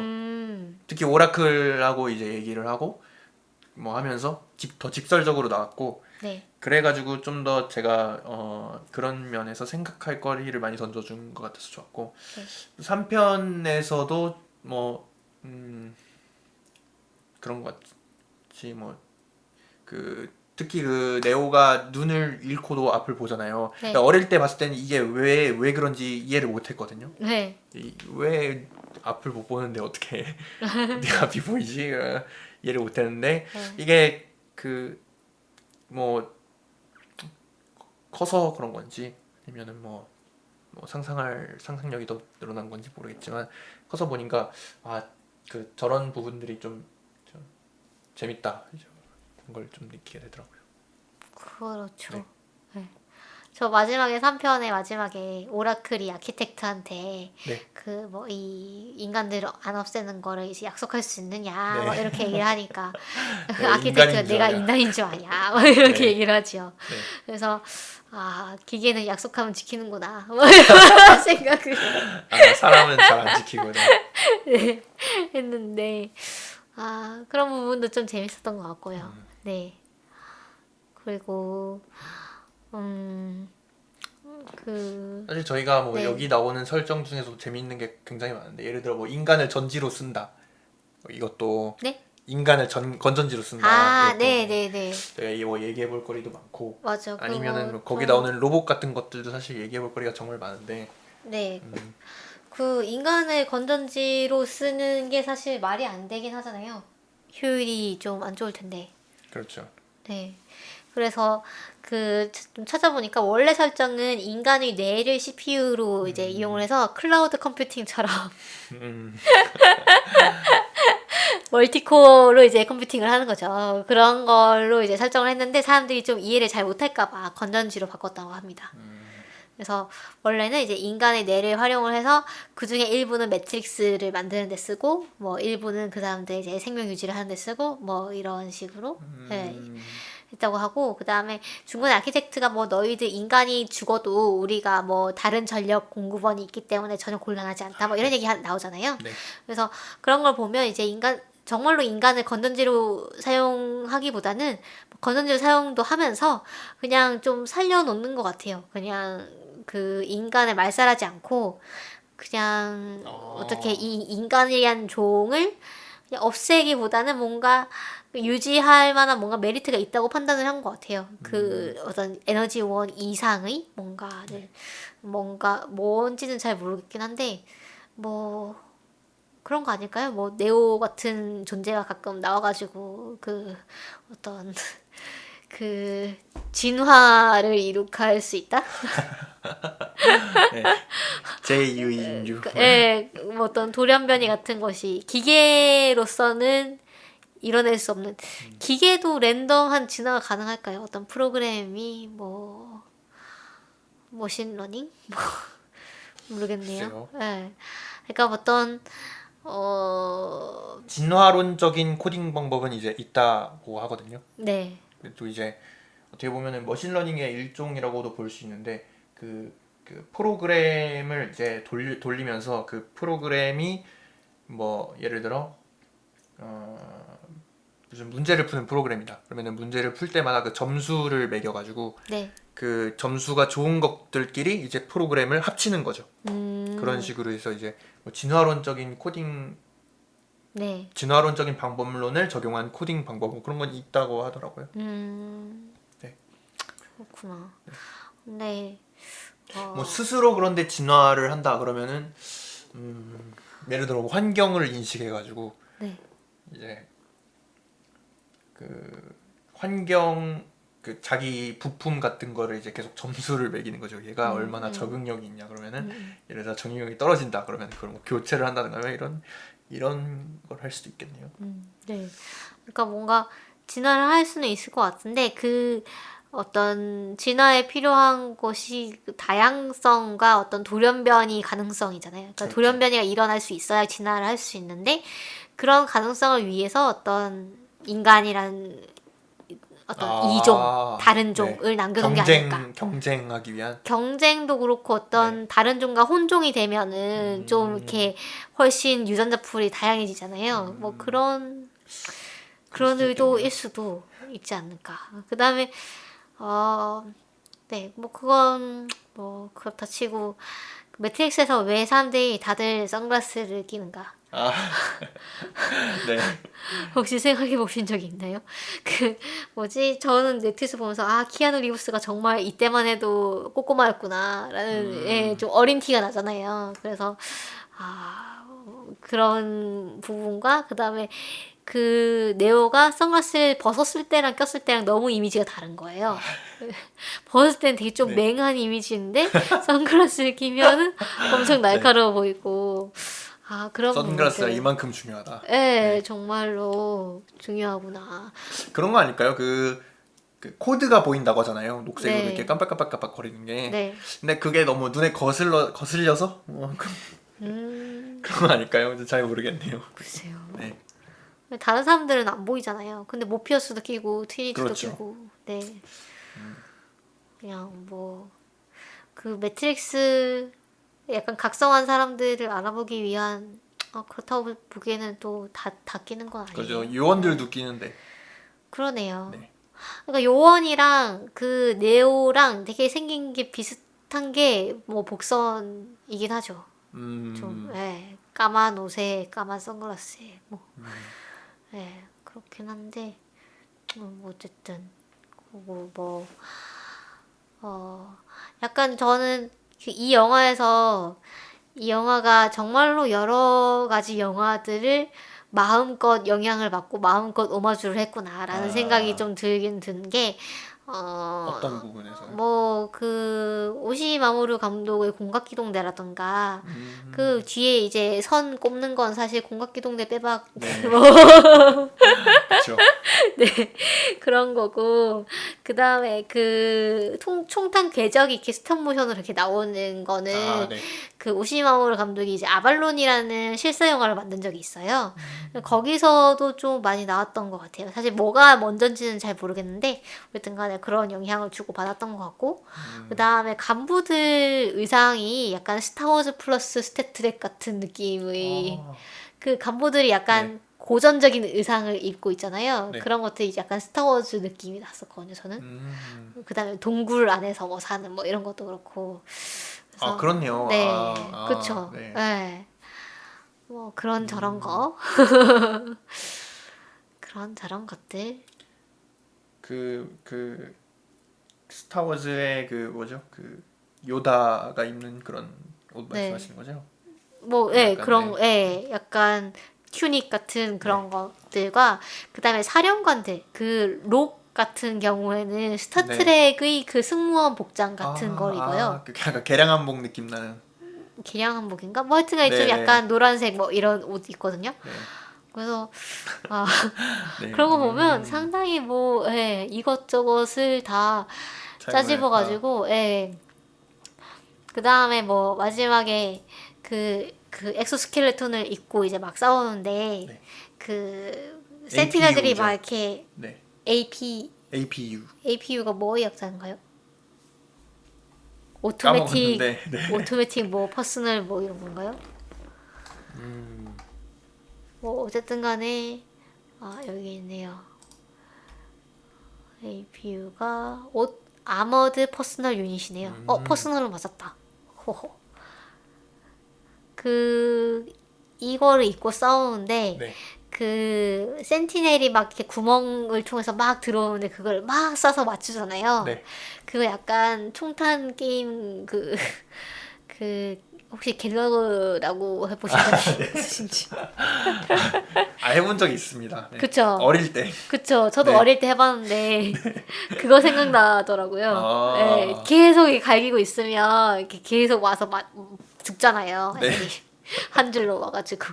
S2: 특히 오라클하고 이제 얘기를 하고 뭐 하면서 더 직설적으로 나왔고
S1: 네.
S2: 그래가지고 좀 더 제가 그런 면에서 생각할 거리를 많이 던져준 것 같아서 좋았고
S1: 네.
S2: 3편에서도 뭐 그런 것 같지 뭐 그 특히 그 네오가 눈을 잃고도 앞을 보잖아요.
S1: 네.
S2: 그러니까 어릴 때 봤을 때는 이게 왜 그런지 이해를 못했거든요.
S1: 네.
S2: 왜 앞을 못 보는데 어떻게 네 앞이 보이지? 이해를 못했는데
S1: 네.
S2: 이게 그 뭐 커서 그런 건지 아니면은 뭐 상상력이 더 늘어난 건지 모르겠지만 커서 보니까 그 저런 부분들이 좀 재밌다 그런 걸 좀 느끼게 되더라고요.
S1: 그렇죠.
S2: 네.
S1: 네. 저 마지막에 3편의 마지막에 오라클이 아키텍트한테
S2: 네.
S1: 그 뭐 이 인간들을 안 없애는 거를 이제 약속할 수 있느냐
S2: 네.
S1: 막 이렇게 얘기를 하니까
S2: 네,
S1: 아키텍트가
S2: 인간인 줄
S1: 내가
S2: 알아.
S1: 인간인 줄 아냐 막 이렇게
S2: 네.
S1: 얘기를 하죠.
S2: 네.
S1: 그래서 아 기계는 약속하면 지키는구나 뭐 이런 생각을
S2: 아, 사람은 잘 안 지키거든.
S1: 네, 했는데 아 그런 부분도 좀 재밌었던 것 같고요. 네. 그리고 그
S2: 사실 저희가 뭐
S1: 네.
S2: 여기 나오는 설정 중에서 재밌는 게 굉장히 많은데 예를 들어 뭐 인간을 전지로 쓴다. 이것도
S1: 네?
S2: 인간을 건전지로 쓴다.
S1: 아,
S2: 이것도
S1: 네네네.
S2: 내가 뭐 얘기해 볼 거리도 많고
S1: 맞아.
S2: 아니면은
S1: 그거
S2: 거기
S1: 좀-
S2: 나오는 로봇 같은 것들도 사실 얘기해 볼 거리가 정말 많은데
S1: 네. 그 인간을 건전지로 쓰는 게 사실 말이 안 되긴 하잖아요. 효율이 좀 안 좋을 텐데.
S2: 그렇죠.
S1: 네. 그래서 그 좀 찾아보니까 원래 설정은 인간의 뇌를 CPU로 이제 이용을 해서 클라우드 컴퓨팅처럼
S2: 음,
S1: 멀티코어로 이제 컴퓨팅을 하는 거죠. 그런 걸로 이제 설정을 했는데 사람들이 좀 이해를 잘 못할까봐 건전지로 바꿨다고 합니다. 그래서 원래는 이제 인간의 뇌를 활용을 해서 그 중에 일부는 매트릭스를 만드는 데 쓰고 뭐 일부는 그 사람들 이제 생명 유지를 하는 데 쓰고 뭐 이런 식으로 네, 했다고 하고 그 다음에 중간에 아키텍트가 뭐 너희들 인간이 죽어도 우리가 뭐 다른 전력 공급원이 있기 때문에 전혀 곤란하지 않다 뭐 이런 얘기 나오잖아요.
S2: 네.
S1: 그래서 그런 걸 보면 이제 정말로 인간을 건전지로 사용하기보다는 건전지로 사용도 하면서 그냥 좀 살려놓는 것 같아요. 그냥 그 인간을 말살하지 않고 그냥 어떻게 이 인간이란 종을 그냥 없애기보다는 뭔가 유지할 만한 뭔가 메리트가 있다고 판단을 한 것 같아요. 그 어떤 에너지원 이상의 뭔가 뭔지는 잘 모르겠긴 한데 뭐 그런 거 아닐까요? 뭐 네오 같은 존재가 가끔 나와가지고 그 어떤 그 진화를 이룩할 수 있다?
S2: 네. 제2인류.
S1: 예, 뭐 어떤 돌연변이 같은 것이 기계로서는 이뤄낼 수 없는 기계도 랜덤한 진화가 가능할까요? 어떤 프로그램이 뭐 머신러닝? 뭐 모르겠네요.
S2: 글쎄요.
S1: 예. 그러니까 어떤
S2: 진화론적인 코딩 방법은 이제 있다고 하거든요.
S1: 네.
S2: 또 이제 어떻게 보면은 머신러닝의 일종이라고도 볼 수 있는데 그 프로그램을 이제 돌리면서 그 프로그램이 뭐 예를 들어 무슨 문제를 푸는 프로그램이다. 그러면은 문제를 풀 때마다 그 점수를 매겨가지고
S1: 네.
S2: 그 점수가 좋은 것들끼리 이제 프로그램을 합치는 거죠. 그런 식으로 해서 이제 뭐
S1: 네.
S2: 진화론적인 방법론을 적용한 코딩 방법 뭐 그런 건 있다고 하더라고요. 네.
S1: 그렇구나. 네.
S2: 뭐 스스로 그런데 진화를 한다 그러면은 예를 들어 뭐 환경을 인식해가지고
S1: 네.
S2: 이제 그 환경 그 자기 부품 같은 거를 이제 계속 점수를 매기는 거죠. 얘가 얼마나 적응력이 있냐 그러면은 예를 들어 적응력이 떨어진다 그러면 그걸 뭐 교체를 한다든가 이런 걸 할 수도 있겠네요.
S1: 네. 그러니까 뭔가 진화를 할 수는 있을 것 같은데 그 어떤 진화에 필요한 것이 그 다양성과 어떤 돌연변이 가능성이잖아요. 그러니까
S2: 그렇죠.
S1: 돌연변이가 일어날 수 있어야 진화를 할 수 있는데 그런 가능성을 위해서 어떤 인간이란 어떤 이종, 다른 종을 남겨놓은 게 아닐까.
S2: 경쟁하기 위한
S1: 경쟁도 그렇고 어떤 다른 종과 혼종이 되면은 좀 이렇게 훨씬 유전자풀이 다양해지잖아요. 뭐 그런
S2: 수도
S1: 의도일 수도 있지 않을까. 그다음에 네, 뭐 그건 뭐 그렇다 치고 매트릭스에서 왜 사람들이 다들 선글라스를 끼는가?
S2: 아, 네.
S1: 혹시 생각해 보신 적이 있나요? 그 뭐지? 저는 넷플릭스 보면서 아 키아누 리브스가 정말 이때만 해도 꼬꼬마였구나라는 예, 좀 어린 티가 나잖아요. 그래서 아 그런 부분과 그 다음에 그 네오가 선글라스를 벗었을 때랑 꼈을 때랑 너무 이미지가 다른 거예요. 벗었을 때는 되게 좀
S2: 네.
S1: 맹한 이미지인데 선글라스를 끼면은 엄청 날카로워 보이고 아 그런
S2: 선글라스가
S1: 부분들.
S2: 이만큼 중요하다.
S1: 네, 정말로 중요하구나.
S2: 그런 거 아닐까요? 그 그 코드가 보인다고 하잖아요. 녹색으로
S1: 네.
S2: 이렇게 깜빡깜빡깜빡 거리는 게.
S1: 네.
S2: 근데 그게 너무 눈에 거슬려서 그런 거 아닐까요? 잘 모르겠네요.
S1: 글쎄요.
S2: 네.
S1: 다른 사람들은 안 보이잖아요. 근데 모피어스도 끼고 트리니티도
S2: 그렇죠.
S1: 끼고. 네. 그냥 뭐 그 매트릭스 약간 각성한 사람들을 알아보기 위한 그렇다고 보기에는 또 다 끼는 건 아니에요.
S2: 그죠. 요원들도 끼는데.
S1: 그러네요.
S2: 네.
S1: 그러니까 요원이랑 그 네오랑 되게 생긴 게 비슷한 게 뭐 복선이긴 하죠. 좀, 예. 까만 옷에 까만 선글라스에 뭐, 예, 그렇긴 한데, 어쨌든 그거 약간 저는 이 영화에서 이 영화가 정말로 여러 가지 영화들을 마음껏 영향을 받고 마음껏 오마주를 했구나라는 생각이 좀 들긴 든 게
S2: 어떤 부분에서요?
S1: 뭐 그 오시마모루 감독의 공각기동대라던가 그 뒤에 이제 선 꼽는 건 사실 공각기동대 빼박
S2: 네.
S1: 뭐
S2: 그렇죠.
S1: 네, 그런 거고 그 다음에 그 총탄 궤적이 이렇게 스톱 모션으로 이렇게 나오는 거는
S2: 네.
S1: 그 오시마모루 감독이 이제 아발론이라는 실사 영화를 만든 적이 있어요. 거기서도 좀 많이 나왔던 것 같아요. 사실 뭐가 먼저인지는 잘 모르겠는데 어쨌든간에 그런 영향을 주고 받았던 것 같고 그 다음에 간부들 의상이 약간 스타워즈 플러스 스태트랙 같은 느낌의 그 간부들이 약간 고전적인 의상을 입고 있잖아요.
S2: 네.
S1: 그런 것들이 약간 스타워즈 느낌이 났었거든요. 저는. 그 다음에 동굴 안에서 뭐 사는 뭐 이런 것도 그렇고. 그래서
S2: 그렇네요.
S1: 네, 그쵸.
S2: 네.
S1: 네. 뭐 그런 저런 거. 그런 저런 것들.
S2: 그 스타워즈의 그 뭐죠? 그 요다가 입는 그런 옷
S1: 네.
S2: 말씀하시는 거죠?
S1: 뭐, 예,
S2: 약간,
S1: 그런, 예, 약간 튜닉 같은 그런 것들과 그 다음에 사령관들, 그 록 같은 경우에는 스타트랙의 그 승무원 복장 같은 걸 입어요.
S2: 그 약간 개량 한복 느낌 나는.
S1: 개량 한복인가? 뭐 하여튼간 좀
S2: 네.
S1: 약간 노란색 뭐 이런 옷 있거든요.
S2: 네.
S1: 그래서 아
S2: 네.
S1: 그런 거 보면 상당히 뭐 예, 이것저것을 다 짜집어가지고 예. 그 다음에 뭐 마지막에 그 엑소스켈레톤을 입고 이제 막 싸우는데
S2: 네.
S1: 그 센티넬들이 막 이렇게
S2: 네.
S1: APU가 뭐의 약자인가요?
S2: 까먹었는데. 네.
S1: 오토매틱 뭐 퍼스널 뭐 이런 건가요? 뭐 어쨌든 간에 여기 있네요. APU가 아머드 퍼스널 유닛이네요. 퍼스널은 맞았다. 호호. 이거를 입고 싸우는데
S2: 네.
S1: 그 센티넬이 막 이렇게 구멍을 통해서 막 들어오는데 그걸 막 쏴서 맞추잖아요.
S2: 네.
S1: 그거 약간 총탄 게임 그 혹시 갤러그라고 해보신 적 있으신지?
S2: 해본 적이 있습니다. 네.
S1: 그쵸.
S2: 어릴 때.
S1: 그쵸. 저도
S2: 네.
S1: 어릴 때 해봤는데 그거 생각나더라고요. 네, 계속 이렇게 갈기고 있으면 이렇게 계속 와서 죽잖아요.
S2: 네.
S1: 한 줄로 와가지고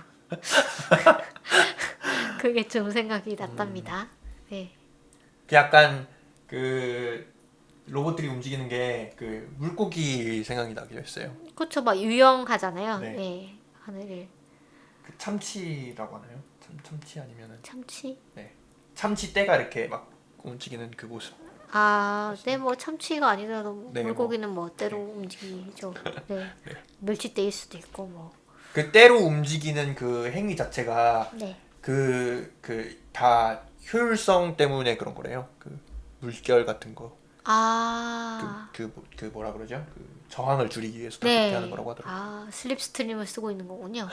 S1: 그게 좀 생각이 났답니다. 네.
S2: 약간 그 로봇들이 움직이는 게 그 물고기 생각이 나기도 했어요.
S1: 그쵸. 막 유영하잖아요.
S2: 네.
S1: 네. 하늘을.
S2: 그 참치라고 하나요? 참치 아니면은
S1: 참치?
S2: 네. 참치 떼가 이렇게 막 움직이는 그 모습.
S1: 네, 뭐 참치가 아니더라도
S2: 네,
S1: 물고기는 뭐 때로 움직이죠. 네. 멸치떼일 수도 있고 뭐.
S2: 그 떼로 움직이는 그 행위 자체가
S1: 네.
S2: 다 효율성 때문에 그런 거래요. 그 물결 같은 거. 그 뭐라 그러죠? 그 저항을 줄이기 위해서 다 그렇게 하는 거라고 하더라고요.
S1: 슬립스트림을 쓰고 있는 거군요.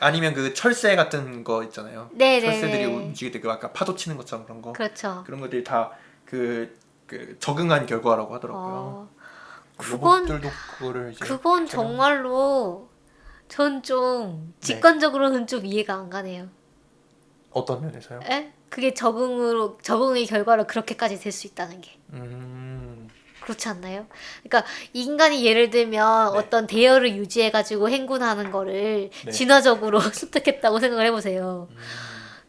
S2: 아니면 그 철새 같은 거 있잖아요.
S1: 네네.
S2: 철새들이 움직일 때 그 아까 파도 치는 것처럼 그런 거.
S1: 그렇죠.
S2: 그런 것들이 다 그 적응한 결과라고 하더라고요.
S1: 그건
S2: 로봇들도 그거를 이제
S1: 정말로 전 좀 직관적으로는 좀 이해가 안 가네요.
S2: 어떤 면에서요?
S1: 에? 그게 적응의 결과로 그렇게까지 될 수 있다는 게. 그렇지 않나요? 그러니까 인간이 예를 들면 어떤 대열을 유지해가지고 행군하는 거를 진화적으로 습득했다고 생각을 해보세요.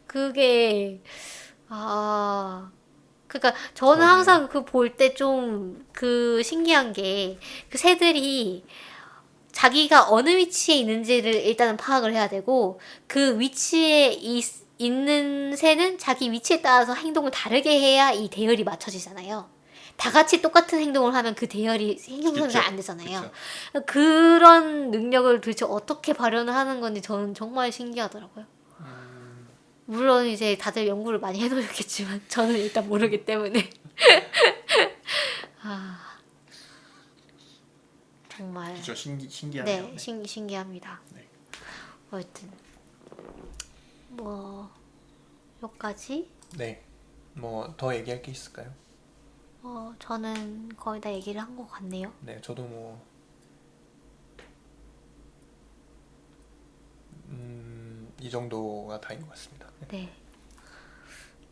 S1: 그게 그러니까 저는
S2: 저는-
S1: 항상 그 볼 때 좀 그 신기한 게 그 새들이 자기가 어느 위치에 있는지를 일단은 파악을 해야 되고 그 위치에 있는 새는 자기 위치에 따라서 행동을 다르게 해야 이 대열이 맞춰지잖아요. 다 같이 똑같은 행동을 하면 그 대열이 형성이 잘 안 되잖아요.
S2: 그쵸.
S1: 그런 능력을 도대체 어떻게 발현을 하는 건지 저는 정말 신기하더라고요. 물론 이제 다들 연구를 많이 해놓으셨겠지만 저는 일단 모르기 때문에 정말
S2: 그죠. 신기하네요.
S1: 네, 신기합니다.
S2: 네.
S1: 하여튼 뭐 여기까지
S2: 네. 뭐 더 얘기할 게 있을까요?
S1: 저는 거의 다 얘기를 한 것 같네요.
S2: 네, 저도 뭐 이 정도가 다인 것 같습니다. 네.
S1: 네.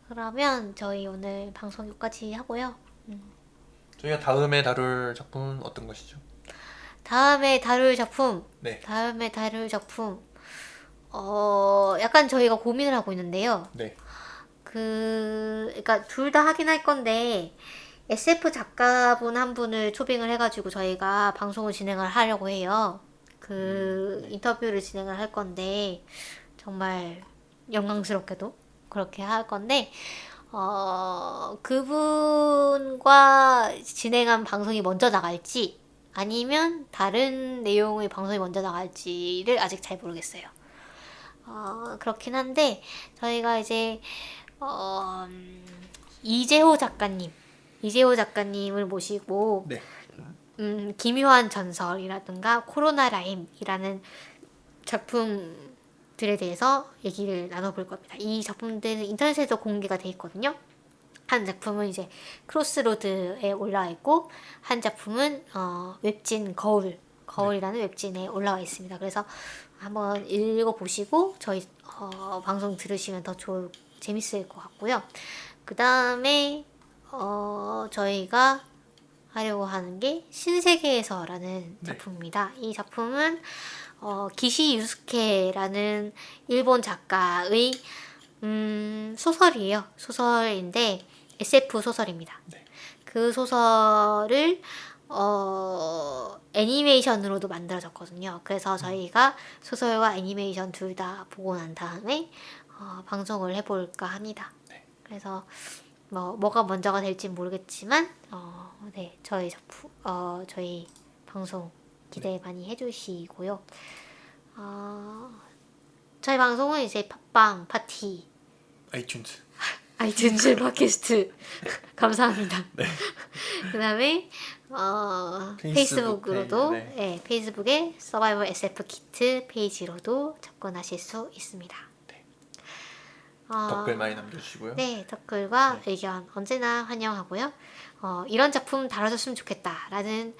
S1: 그러면 저희 오늘 방송 여기까지 하고요.
S2: 저희가 다음에 다룰 작품은 어떤 것이죠?
S1: 다음에 다룰 작품
S2: 네.
S1: 약간 저희가 고민을 하고 있는데요.
S2: 네.
S1: 그러니까 둘 다 하긴 할 건데 SF 작가분 한 분을 초빙을 해가지고 저희가 방송을 진행을 하려고 해요. 인터뷰를 진행을 할 건데 정말 영광스럽게도 그렇게 할 건데 그분과 진행한 방송이 먼저 나갈지 아니면 다른 내용의 방송이 먼저 나갈지를 아직 잘 모르겠어요. 그렇긴 한데 저희가 이제 이재호 작가님을 모시고
S2: 네.
S1: 기묘한 전설이라든가 코로나 라임이라는 작품들에 대해서 얘기를 나눠볼 겁니다. 이 작품들은 인터넷에도 공개가 돼 있거든요. 한 작품은 이제 크로스로드에 올라와 있고 한 작품은 웹진 거울이라는 웹진에 올라와 있습니다. 그래서 한번 읽어보시고 저희 방송 들으시면 더 재밌을 것 같고요. 그 다음에 저희가 하려고 하는 게 신세계에서라는 작품입니다. 이 작품은 기시 유스케라는 일본 작가의 소설이에요. 소설인데 SF 소설입니다.
S2: 네.
S1: 그 소설을 애니메이션으로도 만들어졌거든요. 그래서 저희가 소설과 애니메이션 둘 다 보고 난 다음에 방송을 해볼까 합니다.
S2: 네.
S1: 그래서 뭐가 먼저가 될지 모르겠지만 네, 저희 방송 기대 많이 해주시고요. 저희 방송은 이제 팟빵, 파티, 아이튠즈 팟캐스트 감사합니다.
S2: 네.
S1: 그다음에 페이스북으로도
S2: 페이지,
S1: 네, 페이스북에 서바이벌 SF 키트 페이지로도 접근하실 수 있습니다.
S2: 네. 댓글 많이 남겨주시고요.
S1: 네, 댓글과 의견 언제나 환영하고요. 이런 작품 다뤄줬으면 좋겠다라는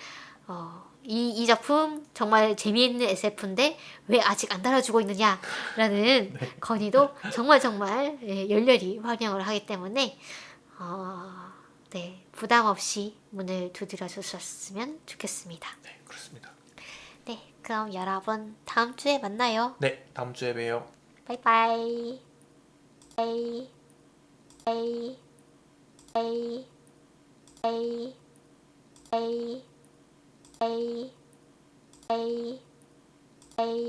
S1: 이 작품 정말 재미있는 SF인데 왜 아직 안 달아주고 있느냐라는 건의도 정말 열렬히 환영을 하기 때문에 네, 부담 없이 문을 두드려 주셨으면 좋겠습니다.
S2: 네, 그렇습니다.
S1: 네, 그럼 여러분 다음 주에 만나요.
S2: 네, 다음 주에 봬요.
S1: 바이바이. 에이, 에이, 에이, 에이, 에이, 에이, 에이, 에이.